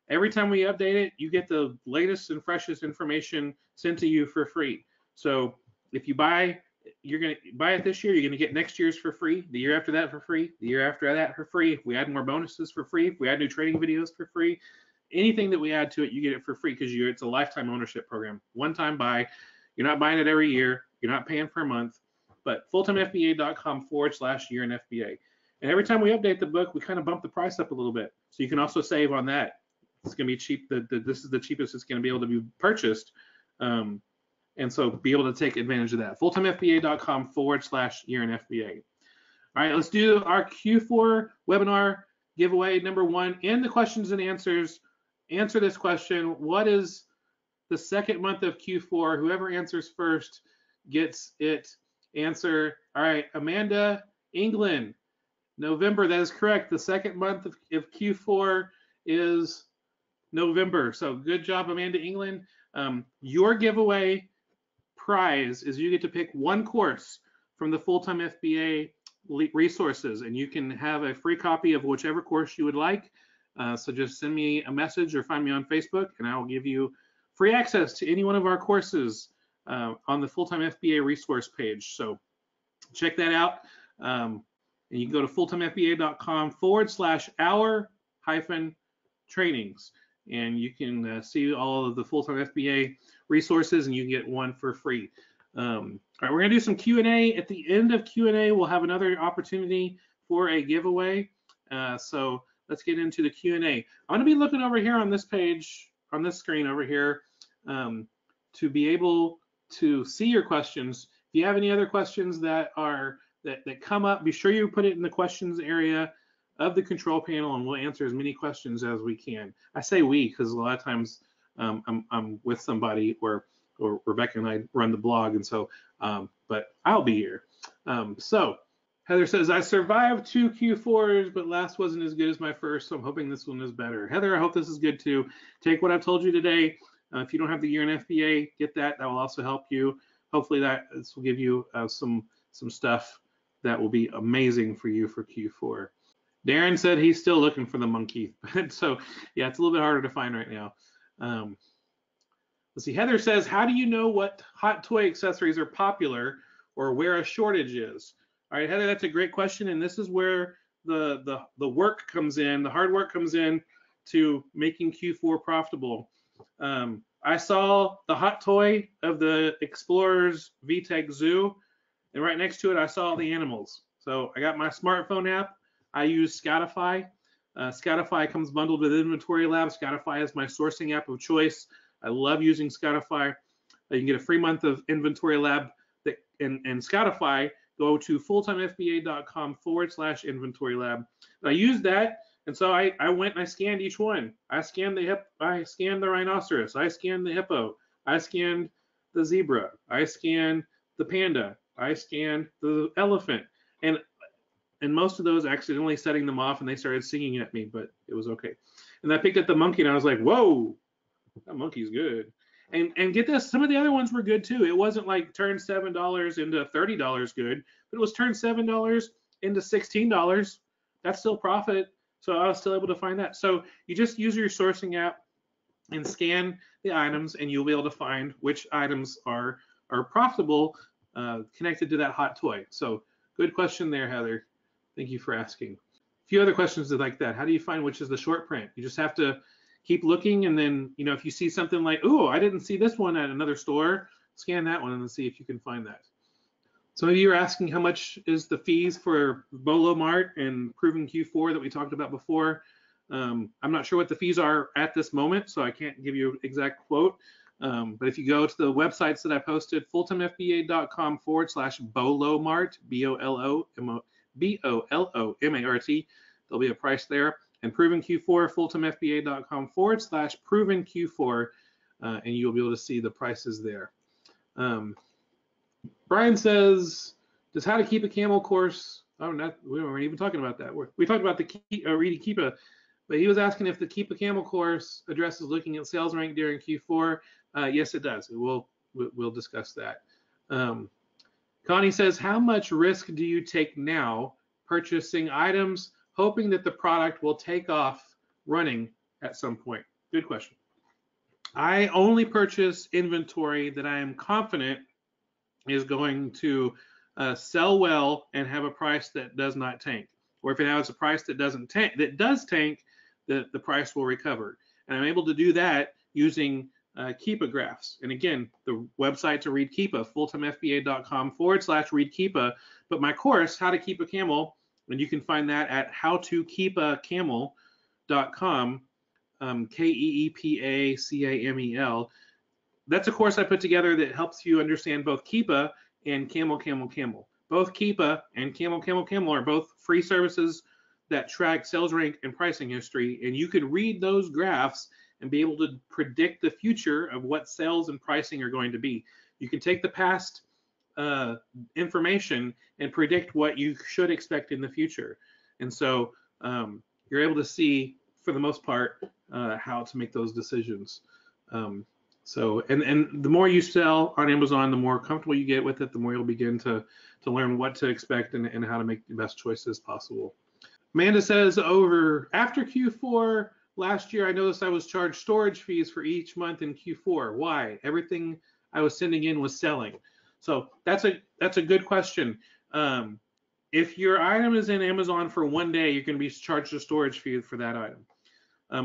every time we update it, you get the latest and freshest information sent to you for free. So if you buy, you're going to buy it this year, you're going to get next year's for free, the year after that for free, the year after that for free. If we add more bonuses for free, if we add new trading videos for free, anything that we add to it, you get it for free because it's a lifetime ownership program. One-time buy. You're not buying it every year. You're not paying per month. But fulltimefba.com/year in FBA. And every time we update the book, we kind of bump the price up a little bit. So you can also save on that. It's going to be cheap. This is the cheapest it's going to be able to be purchased. And so be able to take advantage of that. fulltimefba.com/year in FBA. All right, let's do our Q4 webinar giveaway. Number 1, in the questions and answers, answer this question. What is the second month of Q4? Whoever answers first gets it. Answer. All right, Amanda England, November. That is correct. The second month of Q4 is November. So good job, Amanda England. Your giveaway prize is you get to pick one course from the Full-Time FBA resources, and you can have a free copy of whichever course you would like. So just send me a message or find me on Facebook, and I will give you free access to any one of our courses on the Full-Time FBA resource page. So check that out. And you can go to fulltimefba.com/hour-trainings, and you can see all of the Full-Time FBA resources, and you can get one for free. All right, we're going to do some Q&A. At the end of Q&A, we'll have another opportunity for a giveaway. So let's get into the Q&A. I'm going to be looking over here on this page, on this screen over here, to be able to see your questions. If you have any other questions that come up, be sure you put it in the questions area of the control panel, and we'll answer as many questions as we can. I say we because a lot of times I'm with somebody, or Rebecca and I run the blog, and so but I'll be here. So Heather says, I survived 2 Q4s, but last wasn't as good as my first, so I'm hoping this one is better. Heather, I hope this is good too. Take what I've told you today. If you don't have the year in FBA, get that. That will also help you. Hopefully this will give you some stuff that will be amazing for you for Q4. Darren said he's still looking for the monkey. So yeah, it's a little bit harder to find right now. Let's see. Heather says, how do you know what hot toy accessories are popular or where a shortage is? All right, Heather, that's a great question, and this is where the work comes in, the hard work comes in to making Q4 profitable. I saw the hot toy of the Explorers VTech Zoo, and right next to it, I saw the animals. So I got my smartphone app. I use Scoutify. Scoutify comes bundled with Inventory Lab. Scoutify is my sourcing app of choice. I love using Scoutify. You can get a free month of Inventory Lab and Scoutify. Go to fulltimefba.com/Inventory Lab. I used that, and so I went and I scanned each one. I scanned the rhinoceros. I scanned the hippo. I scanned the zebra. I scanned the panda. I scanned the elephant, and most of those accidentally setting them off, and they started singing at me, but it was okay. And I picked up the monkey, and I was like, whoa, that monkey's good. And get this, some of the other ones were good too. It wasn't like turn $7 into $30 good, but it was turn $7 into $16. That's still profit. So I was still able to find that. So you just use your sourcing app and scan the items, and you'll be able to find which items are profitable connected to that hot toy. So good question there, Heather. Thank you for asking. A few other questions like that. How do you find which is the short print? You just have to keep looking, and then, if you see something like, oh, I didn't see this one at another store, scan that one and then see if you can find that. Some of you are asking how much is the fees for Bolo Mart and Proven Q4 that we talked about before. I'm not sure what the fees are at this moment, so I can't give you an exact quote. But if you go to the websites that I posted, fulltimefba.com/Bolomart, BOLOMART, there'll be a price there. And Proven Q4, fulltimefba.com/Proven Q4, and you'll be able to see the prices there. Brian says, does How to Keep a Camel course? Oh, we weren't even talking about that. We talked about the reading Keepa, but he was asking if the Keep a Camel course addresses looking at sales rank during Q4. Yes, it does. We'll discuss that. Connie says, how much risk do you take now purchasing items, hoping that the product will take off running at some point? Good question. I only purchase inventory that I am confident is going to sell well and have a price that does not tank. Or if it has a price that doesn't tank, that does tank, the price will recover. And I'm able to do that using Keepa graphs. And again, the website to read Keepa, fulltimefba.com/read Keepa. But my course, How to Keep a Camel, and you can find that at howtokeepacamel.com, KEEPACAMEL. That's a course I put together that helps you understand both Keepa and Camel, Camel, Camel. Both Keepa and Camel, Camel, Camel are both free services that track sales rank and pricing history, and you can read those graphs and be able to predict the future of what sales and pricing are going to be. You can take the past information and predict what you should expect in the future. And so you're able to see, for the most part, how to make those decisions. So the more you sell on Amazon, the more comfortable you get with it, the more you'll begin to learn what to expect and how to make the best choices possible. Amanda says, after Q4 last year, I noticed I was charged storage fees for each month in Q4. Why? Everything I was sending in was selling. So that's a good question. If your item is in Amazon for 1 day, you're going to be charged a storage fee for that item.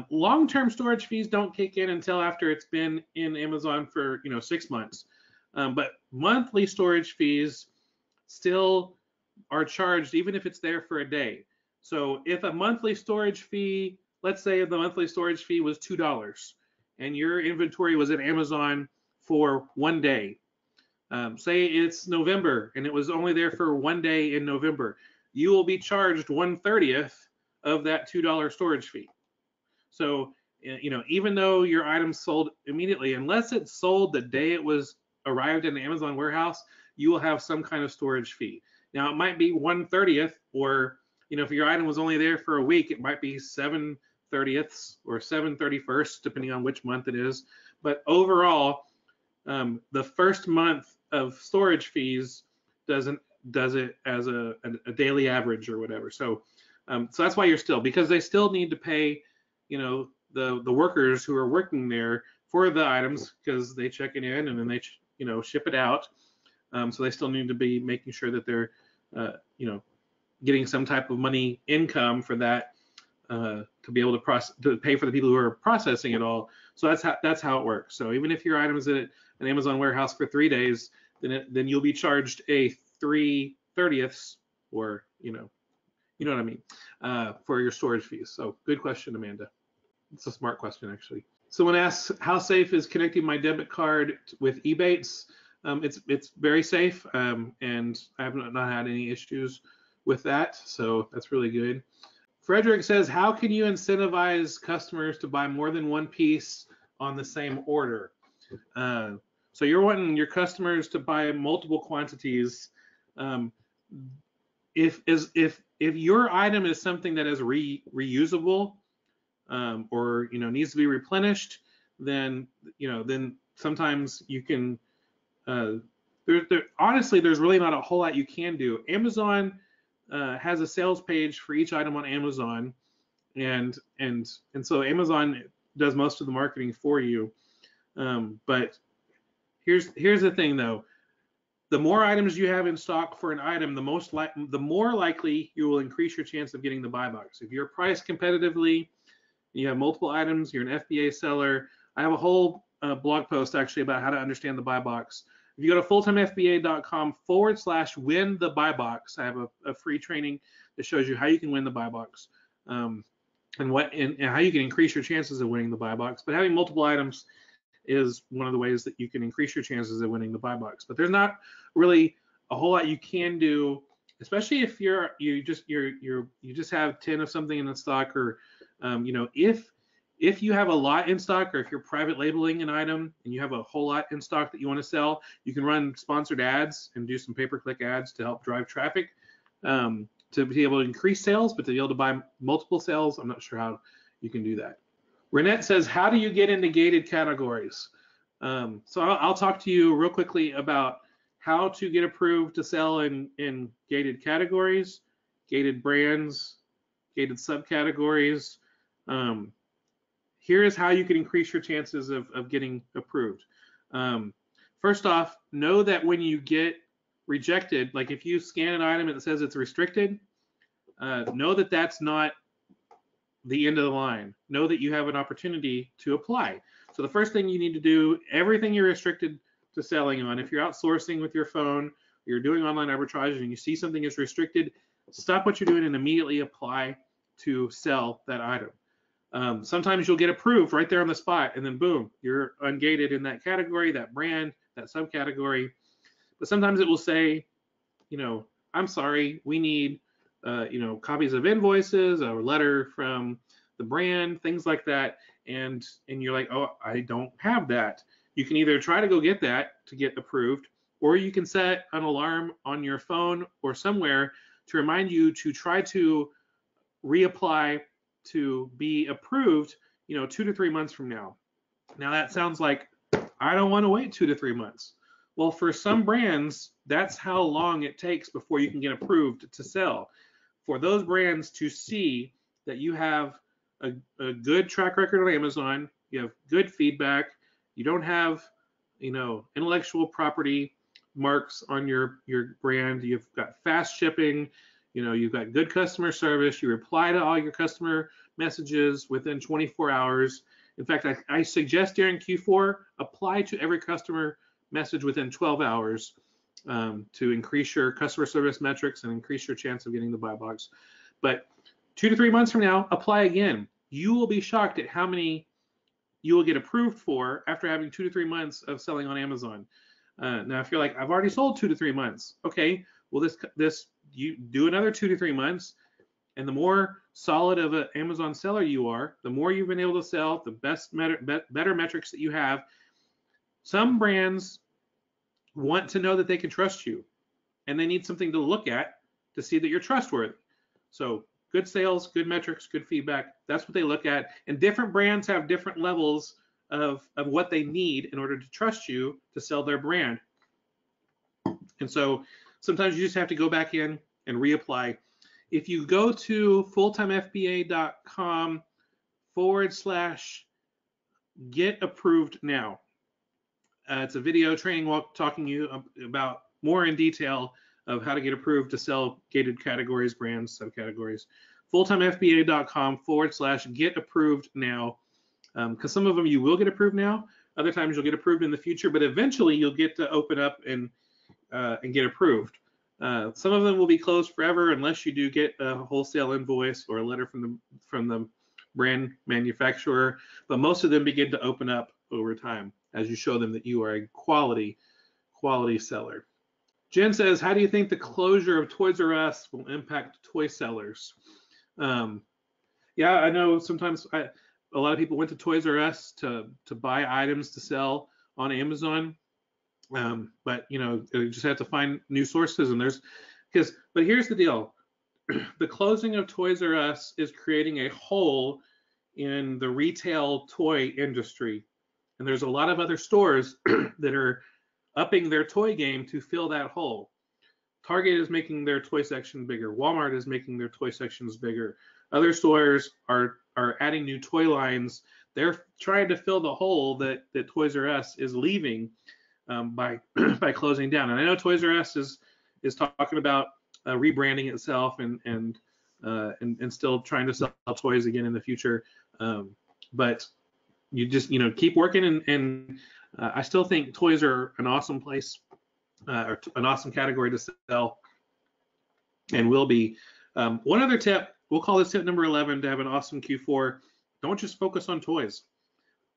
Long-term storage fees don't kick in until after it's been in Amazon for 6 months. But monthly storage fees still are charged even if it's there for a day. So if a monthly storage fee, let's say the monthly storage fee was $2 and your inventory was at Amazon for 1 day, say it's November and it was only there for 1 day in November, you will be charged 1/30 of that $2 storage fee. So, even though your item sold immediately, unless it's sold the day it was arrived in the Amazon warehouse, you will have some kind of storage fee. Now, it might be 1/30, or if your item was only there for a week, it might be 7/30 or 7/31, depending on which month it is. But overall, the first month of storage fees does it as a daily average or whatever. So that's why because they still need to pay the workers who are working there for the items, because they check it in and then they ship it out. So they still need to be making sure that they're getting some type of money income for that, to be able to pay for the people who are processing it all. So that's how it works. So even if your item is at an Amazon warehouse for 3 days, then you'll be charged a 3/30, or you know what I mean, for your storage fees. So good question, Amanda. It's a smart question, actually. Someone asks, how safe is connecting my debit card with Ebates? It's very safe, and I have not had any issues with that, so that's really good. Frederick says, how can you incentivize customers to buy more than one piece on the same order? So you're wanting your customers to buy multiple quantities. If your item is something that is reusable, or needs to be replenished, then sometimes you can. Honestly, there's really not a whole lot you can do. Amazon has a sales page for each item on Amazon, and so Amazon does most of the marketing for you. But here's the thing, though. The more items you have in stock for an item, the more likely you will increase your chance of getting the buy box. If you're priced competitively, you have multiple items, you're an FBA seller. I have a whole blog post actually about how to understand the buy box. If you go to fulltimefba.com/win the buy box, I have a free training that shows you how you can win the buy box, and how you can increase your chances of winning the buy box. But having multiple items is one of the ways that you can increase your chances of winning the buy box. But there's not really a whole lot you can do, especially if you just have 10 of something in the stock, or if you have a lot in stock, or if you're private labeling an item and you have a whole lot in stock that you want to sell, you can run sponsored ads and do some pay-per-click ads to help drive traffic, to be able to increase sales. But to be able to buy multiple sales, I'm not sure how you can do that. Renette says, how do you get into gated categories? So I'll talk to you real quickly about how to get approved to sell in gated categories, gated brands, gated subcategories. Um, Here is how you can increase your chances of getting approved. Um, First off, know that when you get rejected, like if you scan an item and it says it's restricted, know that that's not the end of the line. Know that you have an opportunity to apply. So the first thing you need to do, everything you're restricted to selling on, if you're outsourcing with your phone, you're doing online arbitrage and you see something is restricted, stop what you're doing and immediately apply to sell that item. Sometimes you'll get approved right there on the spot, and then boom, you're ungated in that category, that brand, that subcategory. But sometimes it will say, I'm sorry, we need, copies of invoices, a letter from the brand, things like that. And you're like, oh, I don't have that. You can either try to go get that to get approved, or you can set an alarm on your phone or somewhere to remind you to try to reapply to be approved, 2 to 3 months from now. Now that sounds like I don't want to wait 2 to 3 months. Well, for some brands, that's how long it takes before you can get approved to sell. For those brands to see that you have a good track record on Amazon, you have good feedback, you don't have, intellectual property marks on your brand, you've got fast shipping, you've got good customer service, you reply to all your customer messages within 24 hours. In fact, I suggest during Q4, apply to every customer message within 12 hours to increase your customer service metrics and increase your chance of getting the buy box. But 2 to 3 months from now, apply again. You will be shocked at how many you will get approved for after having 2 to 3 months of selling on Amazon. Now, if you're like, I've already sold 2 to 3 months, okay, well, this you do another 2 to 3 months, and the more solid of an Amazon seller you are, the more you've been able to sell, the better metrics that you have. Some brands want to know that they can trust you, and they need something to look at to see that you're trustworthy. So good sales, good metrics, good feedback, that's what they look at. And different brands have different levels of what they need in order to trust you to sell their brand. And so sometimes you just have to go back in and reapply. If you go to fulltimefba.com/get approved now, it's a video training talking to you about more in detail of how to get approved to sell gated categories, brands, subcategories. fulltimefba.com/get approved now, because some of them you will get approved now, other times you'll get approved in the future, but eventually you'll get to open up and get approved. Some of them will be closed forever unless you do get a wholesale invoice or a letter from the brand manufacturer, but most of them begin to open up over time as you show them that you are a quality seller. Jen says, how do you think the closure of Toys R Us will impact toy sellers? Yeah, I know sometimes a lot of people went to Toys R Us to buy items to sell on Amazon. But you just have to find new sources, and but here's the deal. The closing of Toys R Us is creating a hole in the retail toy industry, and there's a lot of other stores that are upping their toy game to fill that hole. Target is making their toy section bigger. Walmart is making their toy sections bigger. Other stores are adding new toy lines. They're trying to fill the hole that Toys R Us is leaving by closing down. And I know Toys R Us is talking about rebranding itself and still trying to sell toys again in the future. But you just keep working, and I still think toys are an awesome place, or an awesome category to sell, and will be. One other tip, we'll call this tip number 11 to have an awesome Q4. Don't just focus on toys.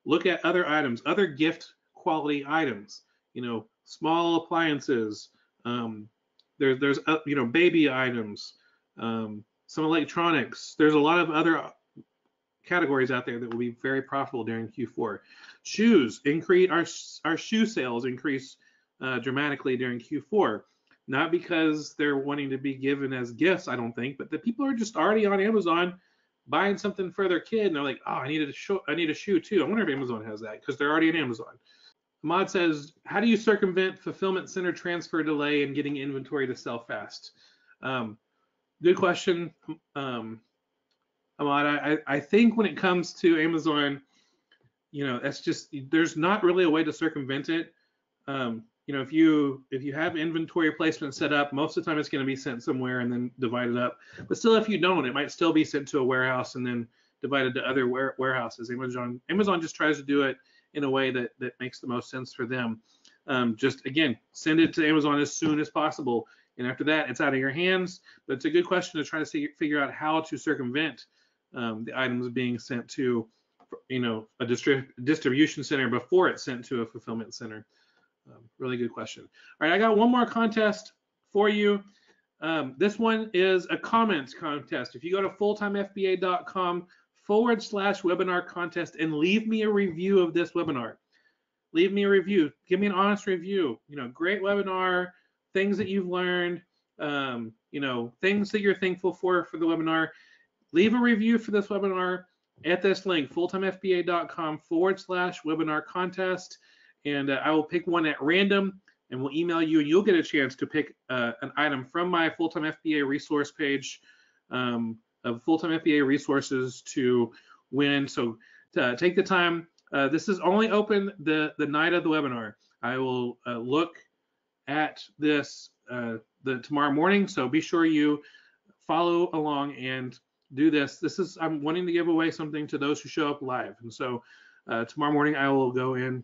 Look at other items, other gift quality items. Small appliances. There's baby items. Some electronics. There's a lot of other categories out there that will be very profitable during Q4. Shoes increase. Our shoe sales increase dramatically during Q4. Not because they're wanting to be given as gifts, I don't think, but the people are just already on Amazon buying something for their kid, and they're like, oh, I need a shoe too. I wonder if Amazon has that, because they're already on Amazon. Ahmad says, how do you circumvent fulfillment center transfer delay and getting inventory to sell fast? Good question, Ahmad. I think when it comes to Amazon, that's just, there's not really a way to circumvent it. If you have inventory placement set up, most of the time it's going to be sent somewhere and then divided up. But still, if you don't, it might still be sent to a warehouse and then divided to other warehouses. Amazon just tries to do it in a way that makes the most sense for them. Just again, send it to Amazon as soon as possible, and after that, it's out of your hands. But it's a good question to try to figure out how to circumvent the items being sent to, a distribution center before it's sent to a fulfillment center. Really good question. All right, I got one more contest for you. This one is a comments contest. If you go to fulltimefba.com/webinar contest and leave me a review of this webinar, leave me a review. Give me an honest review. Great webinar, things that you've learned, things that you're thankful for the webinar. Leave a review for this webinar at this link, fulltimefba.com/webinar contest. And I will pick one at random and we'll email you, and you'll get a chance to pick an item from my Full-Time FBA resource page of Full-Time FBA resources to win. So take the time. This is only open the night of the webinar. I will look at this tomorrow morning, so be sure you follow along and do this. I'm wanting to give away something to those who show up live, and so tomorrow morning I will go in.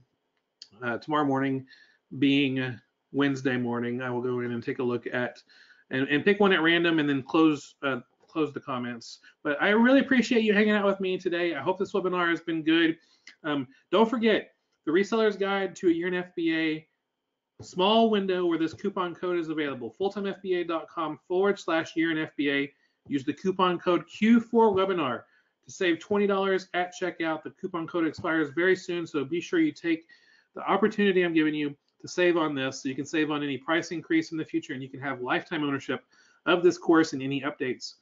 Tomorrow morning, being Wednesday morning, I will go in and take a look at and pick one at random, and then close the comments. But I really appreciate you hanging out with me today. I hope this webinar has been good. Don't forget the Reseller's Guide to a Year in FBA, small window where this coupon code is available. fulltimefba.com/year in FBA. Use the coupon code Q4webinar to save $20 at checkout. The coupon code expires very soon, so be sure you take the opportunity I'm giving you to save on this, so you can save on any price increase in the future, and you can have lifetime ownership of this course and any updates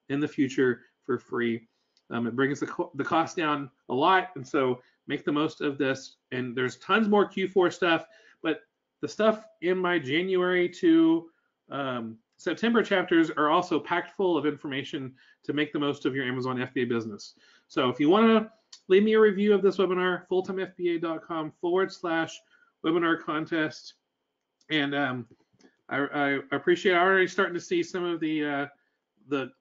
in the future for free. It brings the cost down a lot, and so make the most of this. And there's tons more Q4 stuff, but the stuff in my January to September chapters are also packed full of information to make the most of your Amazon FBA business. So if you want to leave me a review of this webinar, fulltimefba.com/webinar contest. And I appreciate, I'm already starting to see some of the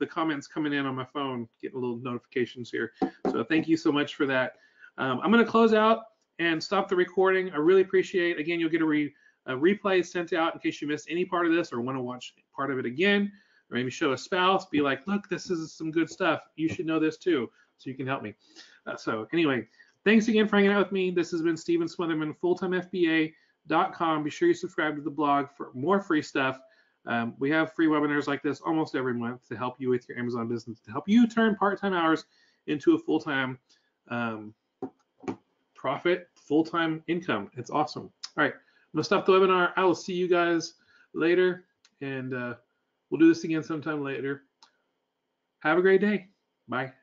comments coming in on my phone, getting little notifications here. So thank you so much for that. I'm going to close out and stop the recording. I really appreciate, again, you'll get a replay sent out in case you missed any part of this or want to watch part of it again, or maybe show a spouse, be like, look, this is some good stuff. You should know this too, so you can help me. So anyway, thanks again for hanging out with me. This has been Stephen Smotherman, fulltimefba.com. Be sure you subscribe to the blog for more free stuff. We have free webinars like this almost every month to help you with your Amazon business, to help you turn part-time hours into a full-time profit, full-time income. It's awesome. All right, I'm going to stop the webinar. I will see you guys later, and we'll do this again sometime later. Have a great day. Bye.